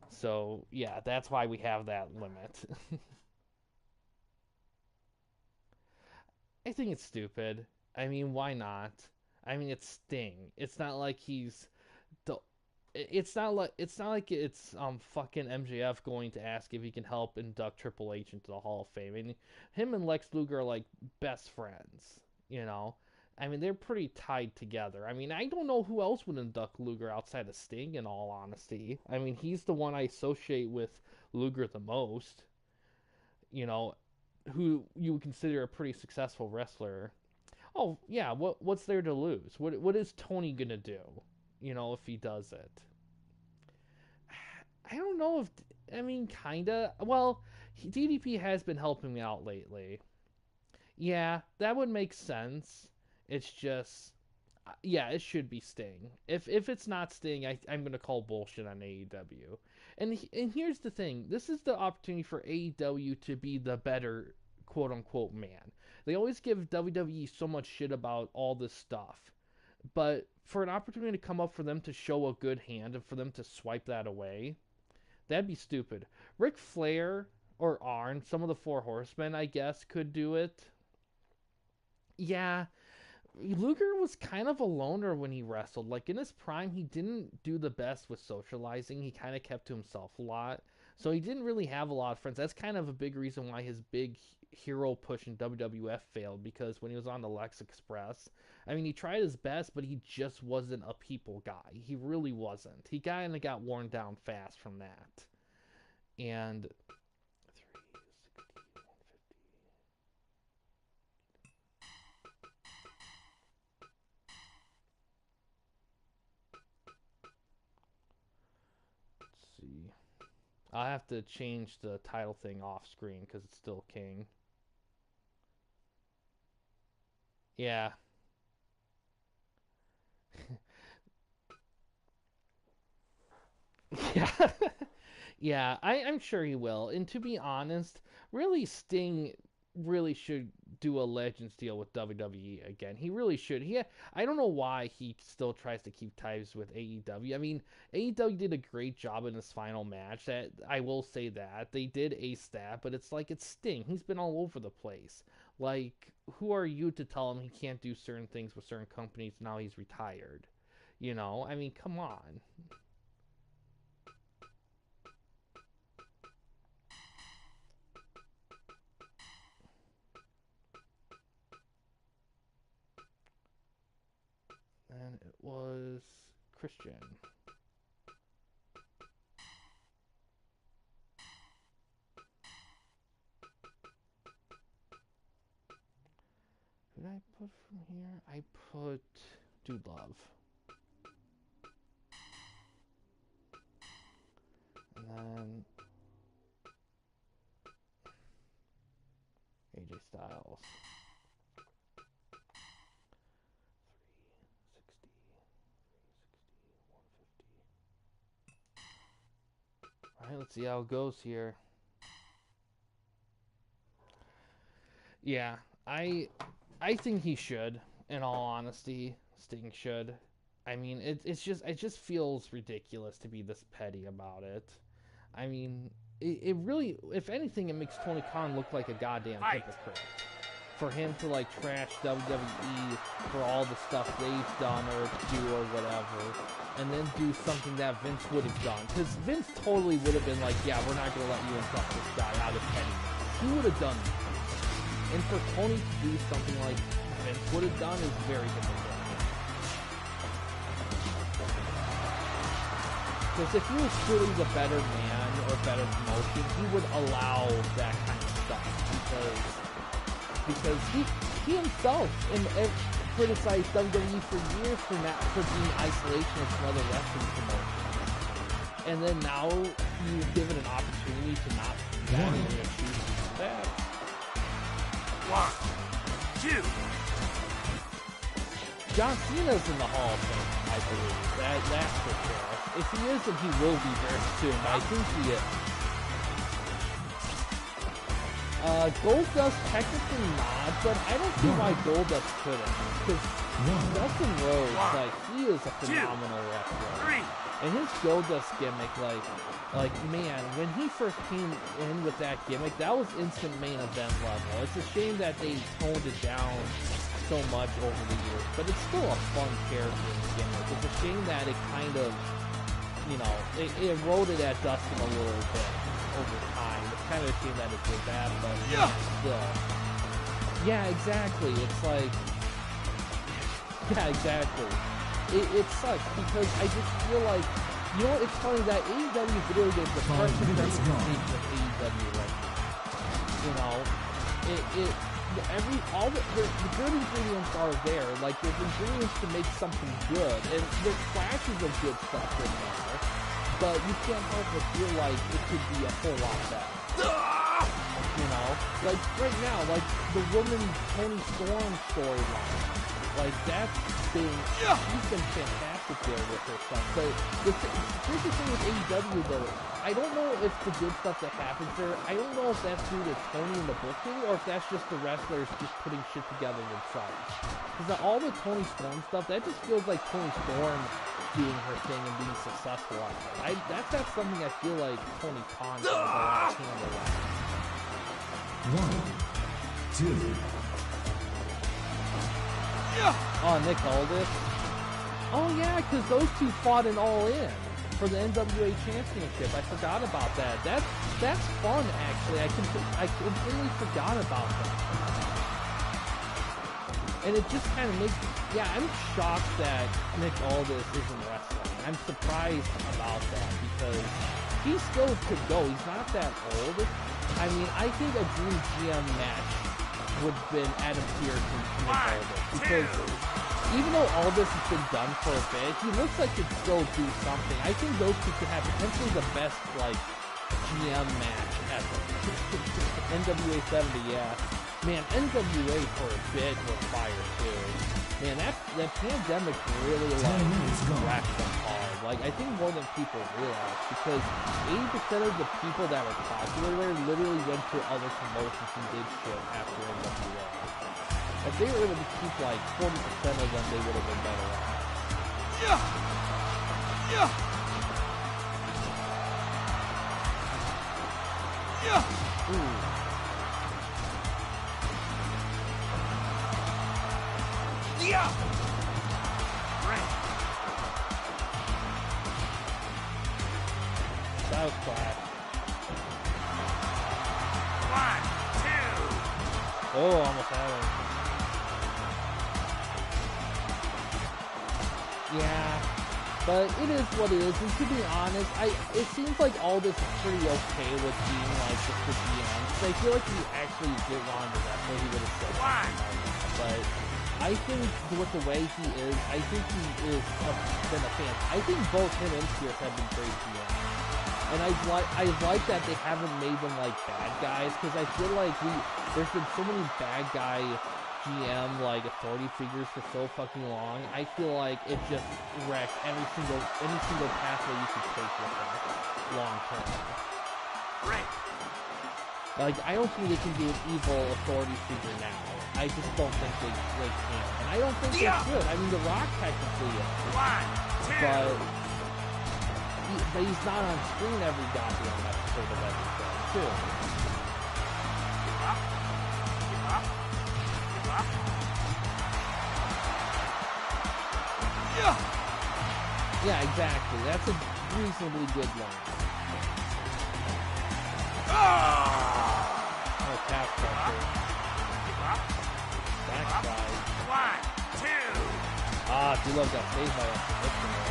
So yeah, that's why we have that limit. I think it's stupid. I mean, why not? I mean, it's Sting. It's not like he's the it's not like it's fucking MJF going to ask if he can help induct Triple H into the Hall of Fame. I mean, him and Lex Luger are like best friends, you know. I mean, they're pretty tied together. I mean, I don't know who else would induct Luger outside of Sting, in all honesty. I mean, he's the one I associate with Luger the most, you know, who you would consider a pretty successful wrestler. Oh, yeah, what's there to lose? What is Tony gonna do, if he does it? I don't know if I mean kinda. Well, DDP has been helping me out lately. Yeah, that would make sense. It's just, yeah, it should be Sting. If it's not Sting, I'm gonna call bullshit on AEW. And here's the thing: this is the opportunity for AEW to be the better quote unquote man. They always give WWE so much shit about all this stuff, but for an opportunity to come up for them to show a good hand and for them to swipe that away, that'd be stupid. Ric Flair or Arn, some of the Four Horsemen, I guess, could do it. Yeah, Luger was kind of a loner when he wrestled. Like in his prime, he didn't do the best with socializing. He kind of kept to himself a lot. So he didn't really have a lot of friends. That's kind of a big reason why his big hero push in WWF failed because when he was on the Lex Express, I mean, he tried his best, but he just wasn't a people guy. He really wasn't. He kind of got worn down fast from that. And let's see. I'll have to change the title thing off screen because it's still King. Yeah. Yeah. Yeah, I'm sure he will. And to be honest, really Sting really should do a Legends deal with WWE again. He really should. I don't know why he still tries to keep ties with AEW. I mean, AEW did a great job in this final match. That I will say that. They did ace that, but it's like it's Sting. He's been all over the place. Like, who are you to tell him he can't do certain things with certain companies now he's retired? I mean, come on. And was Christian. Who did I put from here? I put Dude Love. And then AJ Styles. 360, 150. Alright, let's see how it goes here. Yeah, I think he should, in all honesty. Sting should. I mean, it just feels ridiculous to be this petty about it. I mean, it really, if anything, it makes Tony Khan look like a goddamn hypocrite. For him to like trash WWE for all the stuff they've done or do or whatever, and then do something that Vince would have done. Because Vince totally would have been like, yeah, we're not going to let you insult this guy out of pettiness. He would have done that. And for Tony to do something like Vince would have done is very difficult. Because if he was truly the better man or better promotion, he would allow that kind of stuff. Because he himself criticized WWE for years for being isolationist from other wrestling promotions. And then now you're given an opportunity to not do that and you're choosing that. 1, 2. John Cena's in the Hall of Fame, I believe. That's for sure. If he isn't, he will be very soon, but I think he is. Goldust technically not, but I don't see why Goldust couldn't. Because Dustin Rhodes, like, he is a phenomenal wrestler. And his Goldust gimmick, like, man, when he first came in with that gimmick, that was instant main event level. It's a shame that they toned it down so much over the years, but it's still a fun character and gimmick. It's a shame that it kind of, you know, it eroded at Dustin a little bit over time. It's kind of a shame that it did that, but still. Yeah, exactly. It's like, yeah, exactly. It sucks because I just feel like, you know what, it's funny that AEW video games are the perfect representation of AEW right now. You know, the good ingredients are there. Like, there's ingredients to make something good, and there's flashes of good stuff in there, but you can't help but feel like it could be a whole lot better. You know, like right now, like the woman Toni Storm storyline, like that's been, she's been fantastic there with her stuff. But here's the thing with AEW though, I don't know if the good stuff that happens there, I don't know if that's due to Tony and the booking, or if that's just the wrestlers just putting shit together themselves. Because all the Toni Storm stuff, that just feels like Toni Storm doing her thing and being successful at it. That's not something I feel like Tony Khan has a lot of handle on. 1, 2. Oh, Nick Aldis. Oh yeah, because those two fought in All In for the NWA Championship. I forgot about that. That's fun actually. I completely forgot about that. And it just kind of makes, yeah, I'm shocked that Nick Aldis isn't wrestling. I'm surprised about that because he still could go. He's not that old. I mean, I think a dream GM match would have been Adam Pearce and Nick Aldis. Because even though Aldis has been done for a bit, he looks like he could still do something. I think those two could have potentially the best, like, GM match ever. NWA 70, yeah. Man, NWA for a bit was fire too. Man, that pandemic really wrecked them hard. Like, I think more than people realize, because 80% of the people that were popular there literally went to other promotions and did shit after NWA. If they were able to keep like 40% of them, they would have been better off. Ooh. That was class. 1, 2. Oh, almost had it. Yeah, but it is what it is. And to be honest, it seems like all this is pretty okay with being like just the GM. Because I feel like if he actually did want to wrestle, he would have said something about that. But I think with the way he is, I think he is been a fan. I think both him and Pierce have been great GMs. And I like that they haven't made them like bad guys, because I feel like there's been so many bad guy GM like authority figures for so fucking long. I feel like it just wrecked any single pathway you could take with them long term. Great. Like, I don't think they can do an evil authority figure now. I just don't think they can, and I don't think they should. I mean, The Rock technically is, 1, 2. but he's not on screen every goddamn episode of everything, too. Give up. Give up. Give up. Yeah, exactly. That's a reasonably good line. Oh, calf pressure. Give up. Backside. 1, 2. Ah, do love that save by Upton there.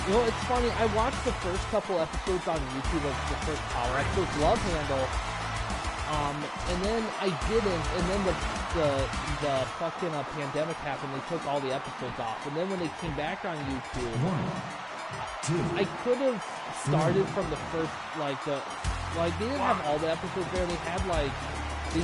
You know, it's funny, I watched the first couple episodes on YouTube of the first Power episodes, Love Handle, and then I didn't, and then the fucking pandemic happened, they took all the episodes off, and then when they came back on YouTube, 1, 2, I could have started from the first, they didn't have all the episodes there, they had, they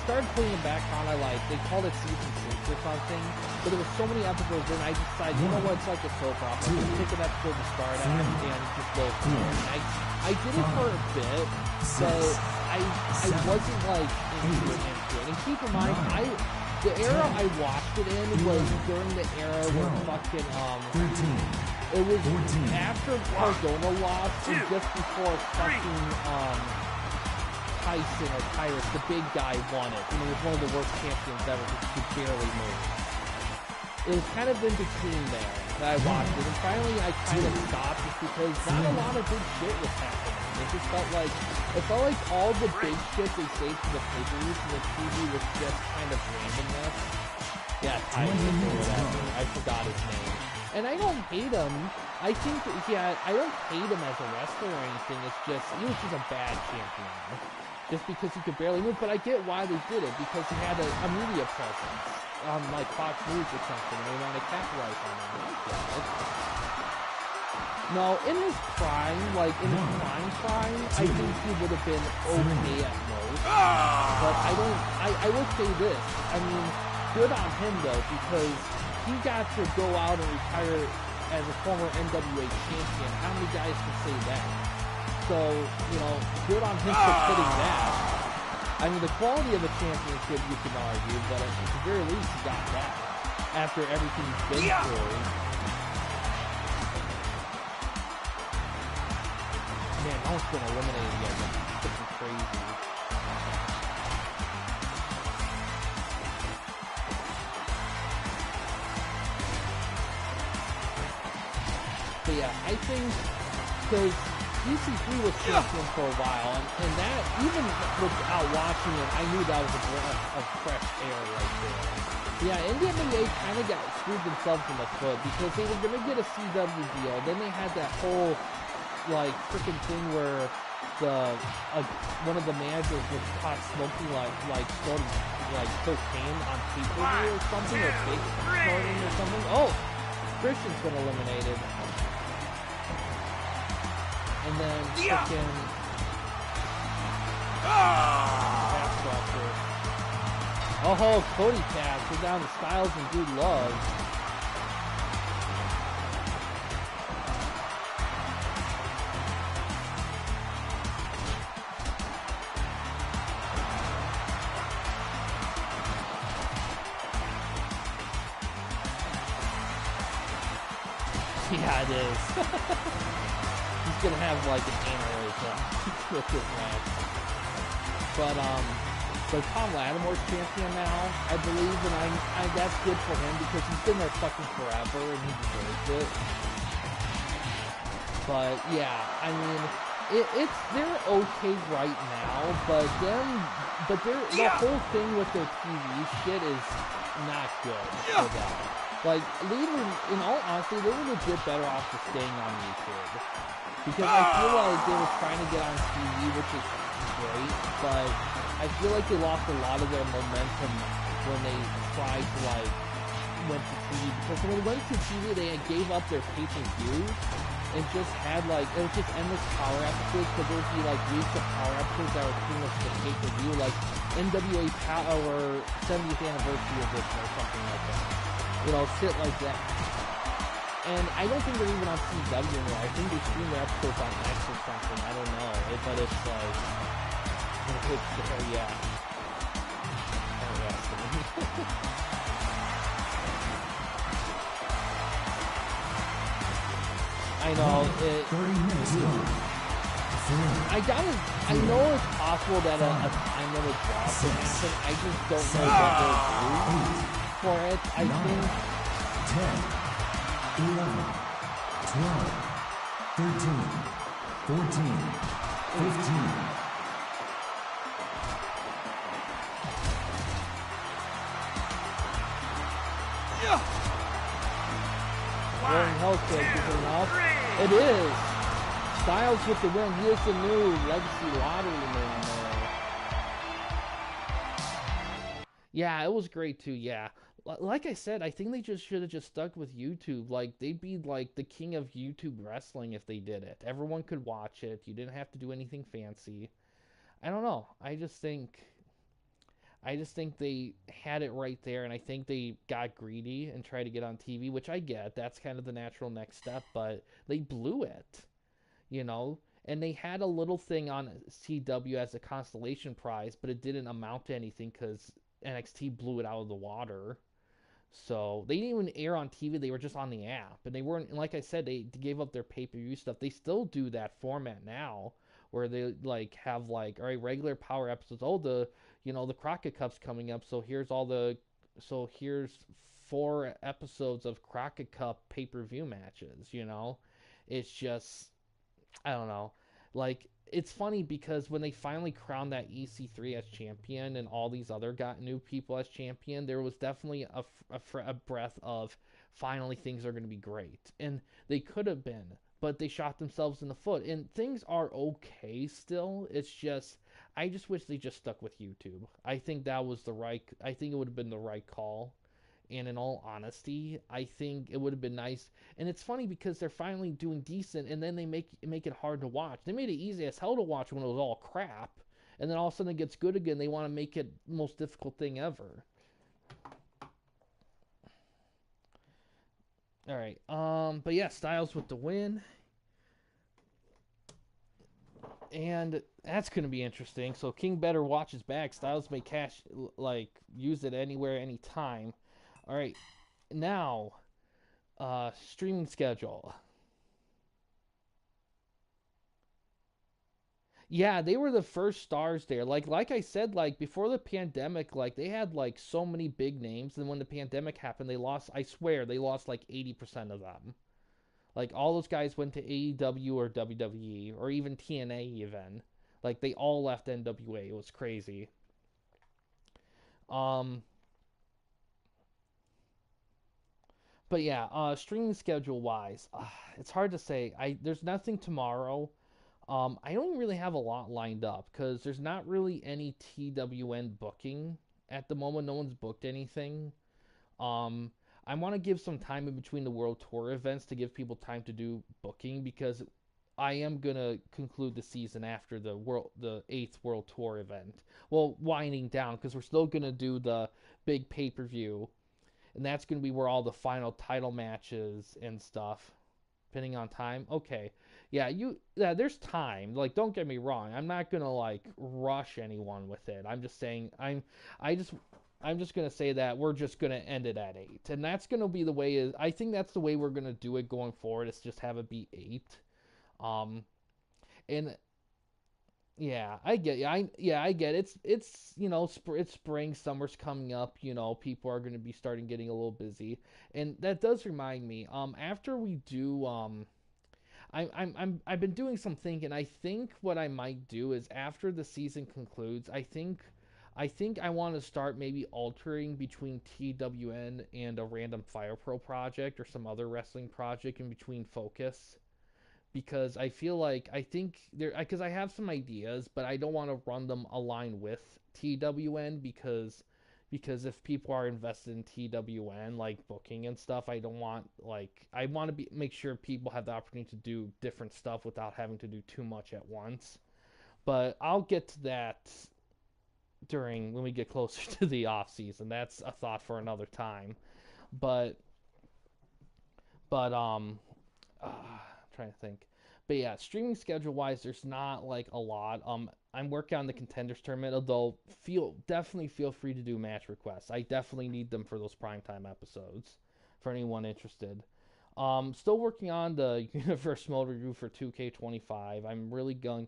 started putting them back on, they called it season 6 or something, but there were so many episodes, and I decided, you know what, it's like a soap opera, just pick an episode to start at, and just go from there, and I did it for a bit, but I wasn't, into it, and keep in mind, the era I watched it in was during the era where fucking, 13, it was 14, after Cardona lost, and just before fucking, Tyson or Tyrus, the big guy, won it, and it was one of the worst champions ever, because he could barely move. It was kind of in between there that I watched it, and finally I kind of stopped just because not a lot of good shit was happening. It just felt like all the big shit they saved for the pay-per-views and the TV was just kind of randomness. Yeah, Tyson or whatever. I forgot his name. And I don't hate him. I think, I don't hate him as a wrestler or anything. It's just, he was just a bad champion. Just because he could barely move. But I get why they did it, because he had a media presence on, Fox News or something, and they wanted to capitalize on that. I get it. No, in his prime, I think he would have been okay at most. But I will say this. I mean, good on him, though, because he got to go out and retire as a former NWA champion. How many guys can say that? So, good on him for putting that. I mean, the quality of the championship, you can argue, but at the very least, he got that after everything he's been through. Man, no one's been eliminated yet. That's freaking crazy. But yeah, I think, because EC3 was champion for a while, and that, even without watching it, I knew that was a breath of fresh air right there. Yeah, NWA kind of got screwed themselves in the foot, because they were going to get a CW deal, then they had that whole, freaking thing where one of the managers was caught smoking, cocaine on pay-per-view or something, or fake snorting or something. Oh! Christian's been eliminated. And then freaking oh, Cody Cass, we're down to Styles and Dude Love. Yeah, it is. He's gonna have an aneurysm with this match. But Tom Lattimore's champion now, I believe, and that's good for him because he's been there fucking forever and he deserves it. But yeah, I mean, they're okay right now, but the whole thing with their TV shit is not good for them. Like, in all honesty, they were legit better off just staying on YouTube. Because I feel like they were trying to get on TV, which is great, but I feel like they lost a lot of their momentum when they tried to, like, went to TV. Because when they went to TV, they gave up their pay-per-views and just had, like, it was just endless power episodes, but there would be, like, weeks of power episodes that were pretty much the pay-per-view, like NWA Power 70th Anniversary Edition or something like that. You know, shit like that. And I don't think they're even on CW anymore. I think they stream their episodes on X or something. I don't know. But it's like, yeah. I know. 30 minutes left. I know it's possible that a time limit drop could happen. I just don't know what they'll do for it. I think 10, 11, 12, 13, 14, 15. Warren Hellcat is enough. It is. Styles with the win. He is the new Legacy Lottery man there. Yeah, it was great too, yeah. Like I said, I think they just should have just stuck with YouTube. Like, they'd be like the king of YouTube wrestling if they did it. Everyone could watch it. You didn't have to do anything fancy. I don't know. I just think they had it right there, and I think they got greedy and tried to get on TV, which I get. That's kind of the natural next step, but they blew it, you know? And they had a little thing on CW as a consolation prize, but it didn't amount to anything because NXT blew it out of the water. So they didn't even air on TV. They were just on the app, and they weren't. Like I said, they gave up their pay-per-view stuff. They still do that format now, where they like have like, all right, regular Power episodes. Oh, the Crockett Cup's coming up, so here's 4 episodes of Crockett Cup pay-per-view matches. It's just, I don't know. Like, it's funny because when they finally crowned that EC3 as champion and all these other got new people as champion, there was definitely a breath of finally things are going to be great. And they could have been, but they shot themselves in the foot. And things are okay still. It's just, I just wish they just stuck with YouTube. I think I think it would have been the right call. And in all honesty, I think it would have been nice. And it's funny because they're finally doing decent, and then they make it hard to watch. They made it easy as hell to watch when it was all crap, and then all of a sudden it gets good again. They want to make it the most difficult thing ever. All right. But yeah, Styles with the win. And that's going to be interesting. So King better watch his back. Styles may use it anywhere, anytime. All right, now, streaming schedule. Yeah, they were the first stars there. Like I said, like before the pandemic, like they had like so many big names, and when the pandemic happened, they lost. I swear, they lost like 80% of them. Like all those guys went to AEW or WWE or even TNA even. Like they all left NWA. It was crazy. Um, But yeah, streaming schedule wise, it's hard to say. There's nothing tomorrow. I don't really have a lot lined up because there's not really any TWN booking at the moment. No one's booked anything. Um, I want to give some time in between the World Tour events to give people time to do booking because I am gonna conclude the season after the 8th World Tour event. Well, winding down because we're still gonna do the big pay-per-view, and that's going to be where all the final title matches and stuff, depending on time. Okay, yeah, there's time. Like, don't get me wrong. I'm not gonna like rush anyone with it. I'm just saying I'm just gonna say that we're just gonna end it at 8, and that's gonna be the way. I think that's the way we're gonna do it going forward. Is just have it be 8. Um, and yeah, I get. I get. It's it's spring, summer's coming up. People are going to be starting getting a little busy, and that does remind me. After we do I've been doing some thinking. I think what I might do is after the season concludes, I think I want to start maybe altering between TWN and a random Fire Pro project or some other wrestling project in between focus, because I feel like I think there because I have some ideas, but I don't want to run them align with TWN because if people are invested in TWN like booking and stuff, I don't want like I want to be make sure people have the opportunity to do different stuff without having to do too much at once. But I'll get to that during when we get closer to the off season. That's a thought for another time. But I'm trying to think. But yeah, streaming schedule wise, there's not like a lot. I'm working on the contenders tournament, although definitely feel free to do match requests. I definitely need them for those primetime episodes for anyone interested. Still working on the universe mode review for 2K25. I'm really going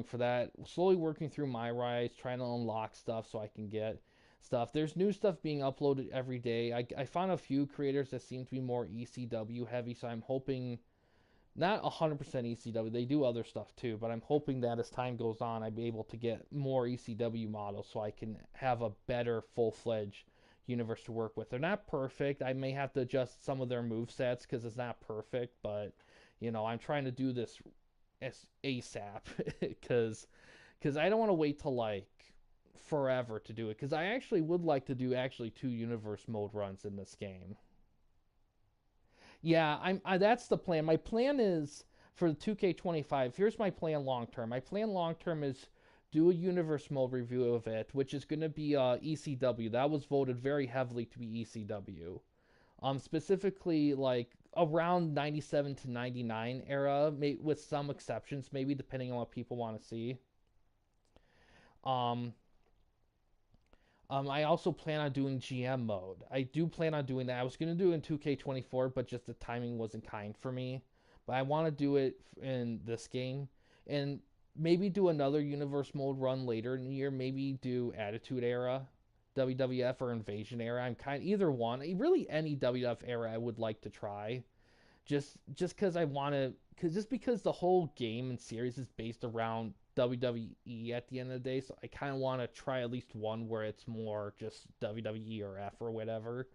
for that. Slowly working through my rides, trying to unlock stuff so I can get stuff. There's new stuff being uploaded every day. I found a few creators that seem to be more ECW heavy, so I'm hoping not 100% ECW. They do other stuff too, but I'm hoping that as time goes on, I'd be able to get more ECW models so I can have a better full-fledged universe to work with. They're not perfect. I may have to adjust some of their move sets because it's not perfect, but I'm trying to do this as ASAP because I don't want to wait till like forever to do it because I actually would like to do actually two universe mode runs in this game. Yeah, that's the plan. My plan is for the 2K25. Here's my plan long term. My plan long term is do a universe mode review of it, which is going to be ECW. That was voted very heavily to be ECW. Specifically like around 97 to 99 era, with some exceptions, maybe depending on what people want to see. Um, I also plan on doing GM mode. I do plan on doing that. I was going to do it in 2K24, but just the timing wasn't kind for me. But I want to do it in this game and maybe do another universe mode run later in the year. Maybe do Attitude Era, WWF, or Invasion Era. I'm kind of either one. Really, any WWF era I would like to try. Just because I want to, because the whole game and series is based around WWE at the end of the day, so I kind of want to try at least one where it's more just WWE or F or whatever.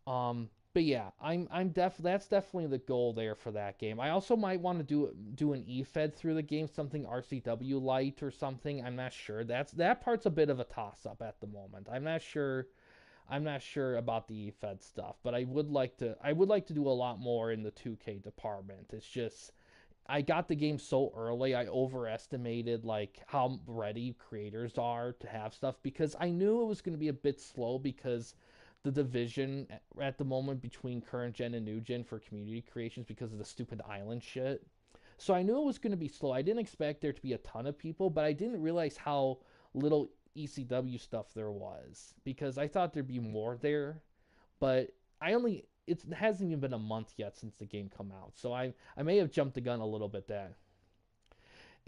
But yeah, that's definitely the goal there for that game. I also might want to do an E-Fed through the game, something RCW light or something. I'm not sure. That part's a bit of a toss up at the moment. I'm not sure about the Fed stuff, but I would like to do a lot more in the 2K department. It's just I got the game so early, I overestimated like how ready creators are to have stuff because I knew it was going to be a bit slow because the division at the moment between current gen and new gen for community creations because of the stupid island shit. So I knew it was going to be slow. I didn't expect there to be a ton of people, but I didn't realize how little ECW stuff there was because I thought there'd be more there. But it hasn't even been a month yet since the game come out, so I may have jumped the gun a little bit there.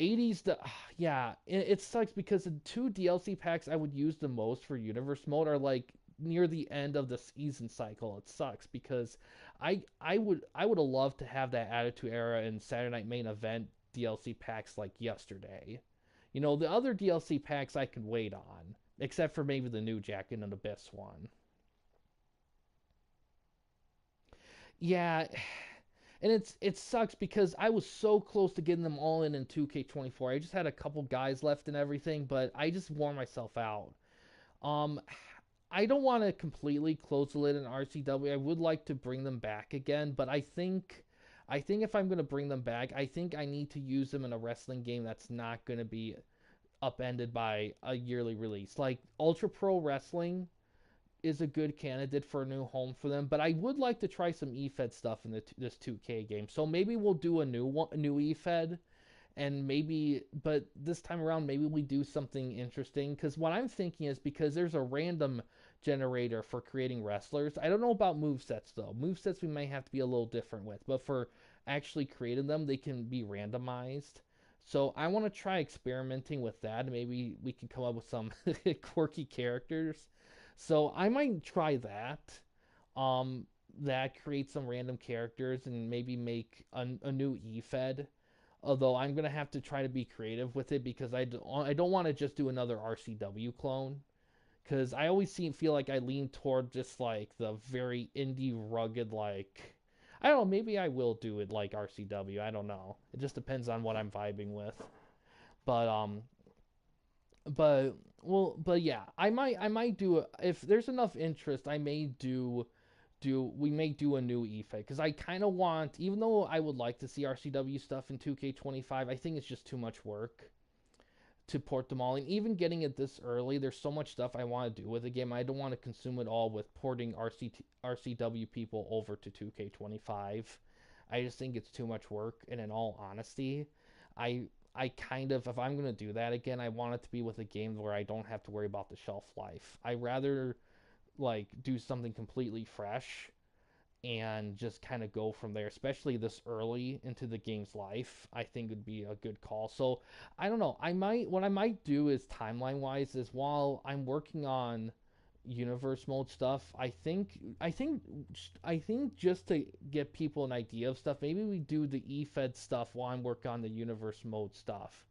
80s yeah, it sucks because the two DLC packs I would use the most for universe mode are like near the end of the season cycle. It sucks because I would have loved to have that Attitude Era and Saturday Night Main Event DLC packs like yesterday. The other DLC packs I could wait on, except for maybe the New Jack and Abyss one. Yeah, and it sucks because I was so close to getting them all in 2K24. I just had a couple guys left and everything, but I just wore myself out. Um, I don't want to completely close the lid in RCW. I would like to bring them back again, but I think if I'm going to bring them back, I think I need to use them in a wrestling game that's not going to be upended by a yearly release. Like Ultra Pro Wrestling is a good candidate for a new home for them. But I would like to try some EFED stuff in this 2K game. So maybe we'll do a new EFED, and but this time around, maybe we do something interesting. Because what I'm thinking is because there's a random generator for creating wrestlers. I don't know about move sets though. Move sets we might have to be a little different with, but for actually creating them, they can be randomized. So I want to try experimenting with that. Maybe we can come up with some quirky characters. So I might try that. Um, that, create some random characters, and maybe make a new E-Fed. Although I'm gonna have to try to be creative with it because I don't want to just do another RCW clone because I always feel like I lean toward just like the very indie rugged like I don't know, maybe I will do it like RCW. I don't know. It just depends on what I'm vibing with. But but but yeah, I might do it if there's enough interest. I may do we may do a new EFA because I kind of want, even though I would like to see RCW stuff in 2K25, I think it's just too much work to port them all. And even getting it this early, there's so much stuff I want to do with the game. I don't want to consume it all with porting RCW people over to 2K25. I just think it's too much work. And in all honesty, I I kind of, if I'm gonna do that again, I want it to be with a game where I don't have to worry about the shelf life. I rather like do something completely fresh and just kind of go from there, especially this early into the game's life. I think would be a good call. So I don't know. What I might do is timeline wise is while I'm working on universe mode stuff, I think just to get people an idea of stuff, maybe we do the E-Fed stuff while I'm working on the universe mode stuff.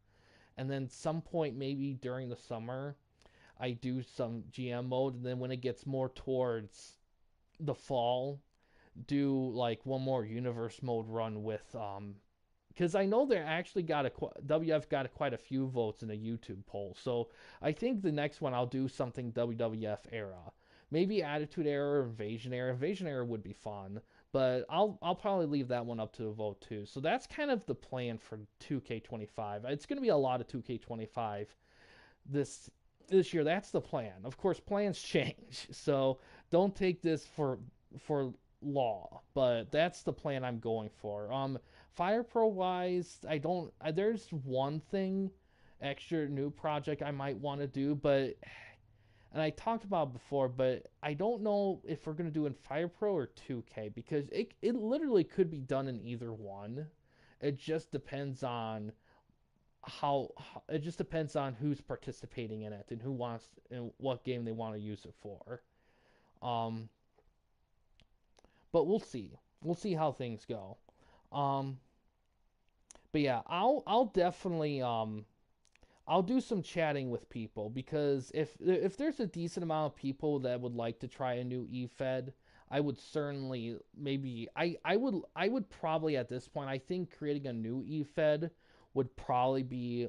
And then some point maybe during the summer I do some GM mode, and then when it gets more towards the fall, do like one more universe mode run with because I know they actually got WF got quite a few votes in a YouTube poll. So I think the next one I'll do something WWF era. Maybe Attitude Era or Invasion Era. Invasion Era would be fun, but I'll probably leave that one up to a vote too. So that's kind of the plan for 2K25. It's going to be a lot of 2K25 this this year. That's the plan. Of course, plans change, so don't take this for law. But that's the plan I'm going for. Fire Pro wise, I don't. There's one thing extra new project I might want to do, but and I talked about it before, but I don't know if we're gonna do in Fire Pro or 2K because it literally could be done in either one. It just depends on it just depends on who's participating in it and who wants and what game they want to use it for. Um, but we'll see. We'll see how things go. Um, but yeah, I'll definitely I'll do some chatting with people because if there's a decent amount of people that would like to try a new eFed, I would certainly maybe I would probably at this point I think creating a new eFed would probably be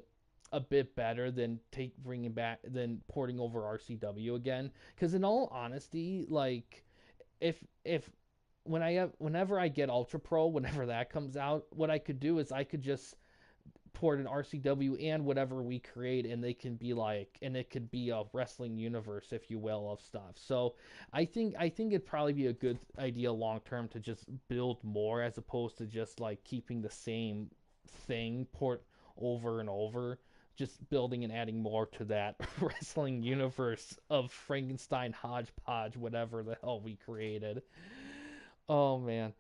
a bit better than take bringing back than porting over RCW again. Because in all honesty, like if whenever I get Ultra Pro, whenever that comes out, what I could do is I could just port an RCW and whatever we create, and they can be like, and it could be a wrestling universe, if you will, of stuff. So I think it'd probably be a good idea long term to just build more as opposed to just like keeping the same thing port over and over. Just building and adding more to that wrestling universe of Frankenstein hodgepodge, whatever the hell we created. Oh man.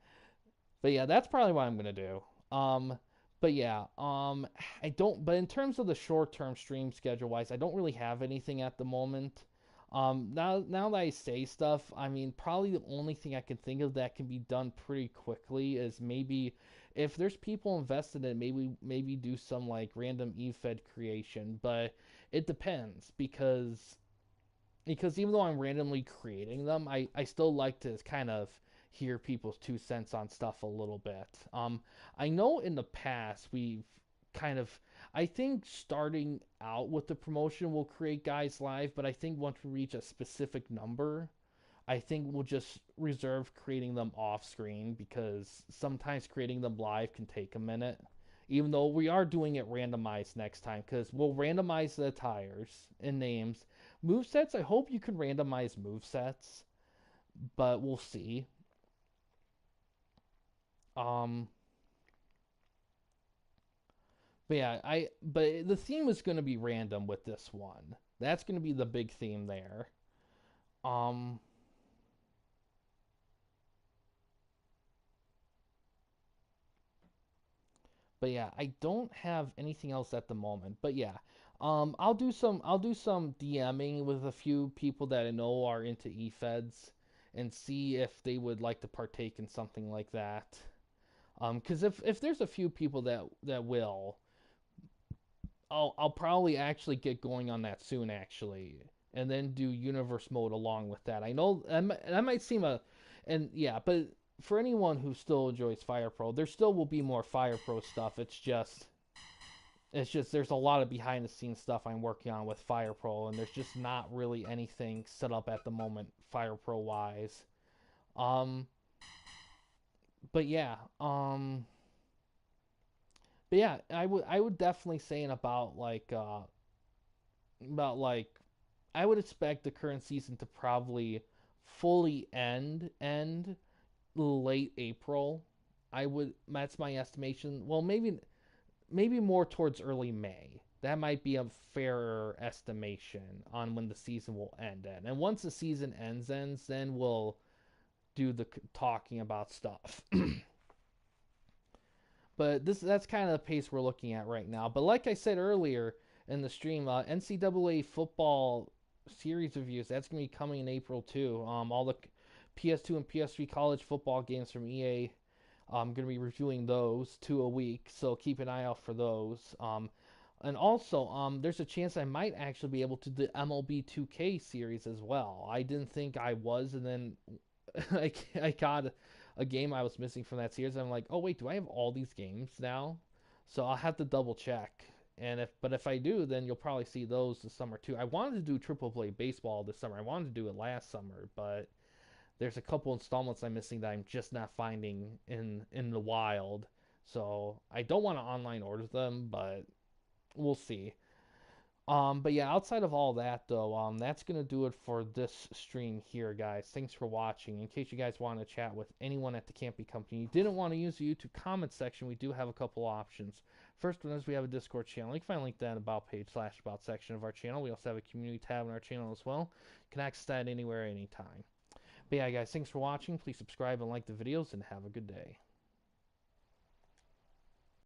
But yeah, that's probably what I'm gonna do. But yeah, I don't. But in terms of the short-term stream schedule wise, I don't really have anything at the moment. Now that I say stuff, I mean, probably the only thing I can think of that can be done pretty quickly is maybe if there's people invested in it, maybe do some like random eFed creation. But it depends because even though I'm randomly creating them, I still like to kind of hear people's 2 cents on stuff a little bit. I know in the past we've kind of, I think starting out with the promotion will create guys live, but I think once we reach a specific number, I think we'll just reserve creating them off screen because sometimes creating them live can take a minute. Even though we are doing it randomized next time, because we'll randomize the attires and names. Movesets, I hope you can randomize movesets, but we'll see. Um, but yeah, but the theme is going to be random with this one. That's going to be the big theme there. Um, But yeah, I don't have anything else at the moment. But yeah, I'll do some DMing with a few people that I know are into eFeds and see if they would like to partake in something like that. Because if there's a few people that will, I'll probably actually get going on that soon actually, and then do universe mode along with that. I know that might seem and yeah, but for anyone who still enjoys Fire Pro, there still will be more Fire Pro stuff. It's just there's a lot of behind the scenes stuff I'm working on with Fire Pro, and there's just not really anything set up at the moment Fire Pro wise. Um, but yeah, I would definitely say in about like I would expect the current season to probably fully end late April. That's my estimation. Well, maybe more towards early May. That might be a fairer estimation on when the season will end at. And once the season ends, then we'll do the talking about stuff. But that's kind of the pace we're looking at right now. But like I said earlier in the stream, NCAA football series reviews, that's going to be coming in April too. All the PS2 and PS3 college football games from EA, I'm going to be reviewing those 2 a week, so keep an eye out for those. And also, there's a chance I might actually be able to do the MLB 2K series as well. I didn't think I was, and then I got a game I was missing from that series. And I'm like, oh wait, do I have all these games now? So I'll have to double check. But if I do, then you'll probably see those this summer too. I wanted to do Triple Play Baseball this summer. I wanted to do it last summer, but there's a couple installments I'm missing that I'm just not finding in the wild. So I don't want to online order them, but we'll see. But yeah, outside of all that though, that's gonna do it for this stream here, guys. Thanks for watching. In case you guys want to chat with anyone at the Camping Company, you didn't want to use the YouTube comment section, we do have a couple options. First one is we have a Discord channel. You can find a link to that about page / about section of our channel. We also have a community tab on our channel as well. You can access that anywhere, anytime. But yeah, guys, thanks for watching. Please subscribe and like the videos, and have a good day.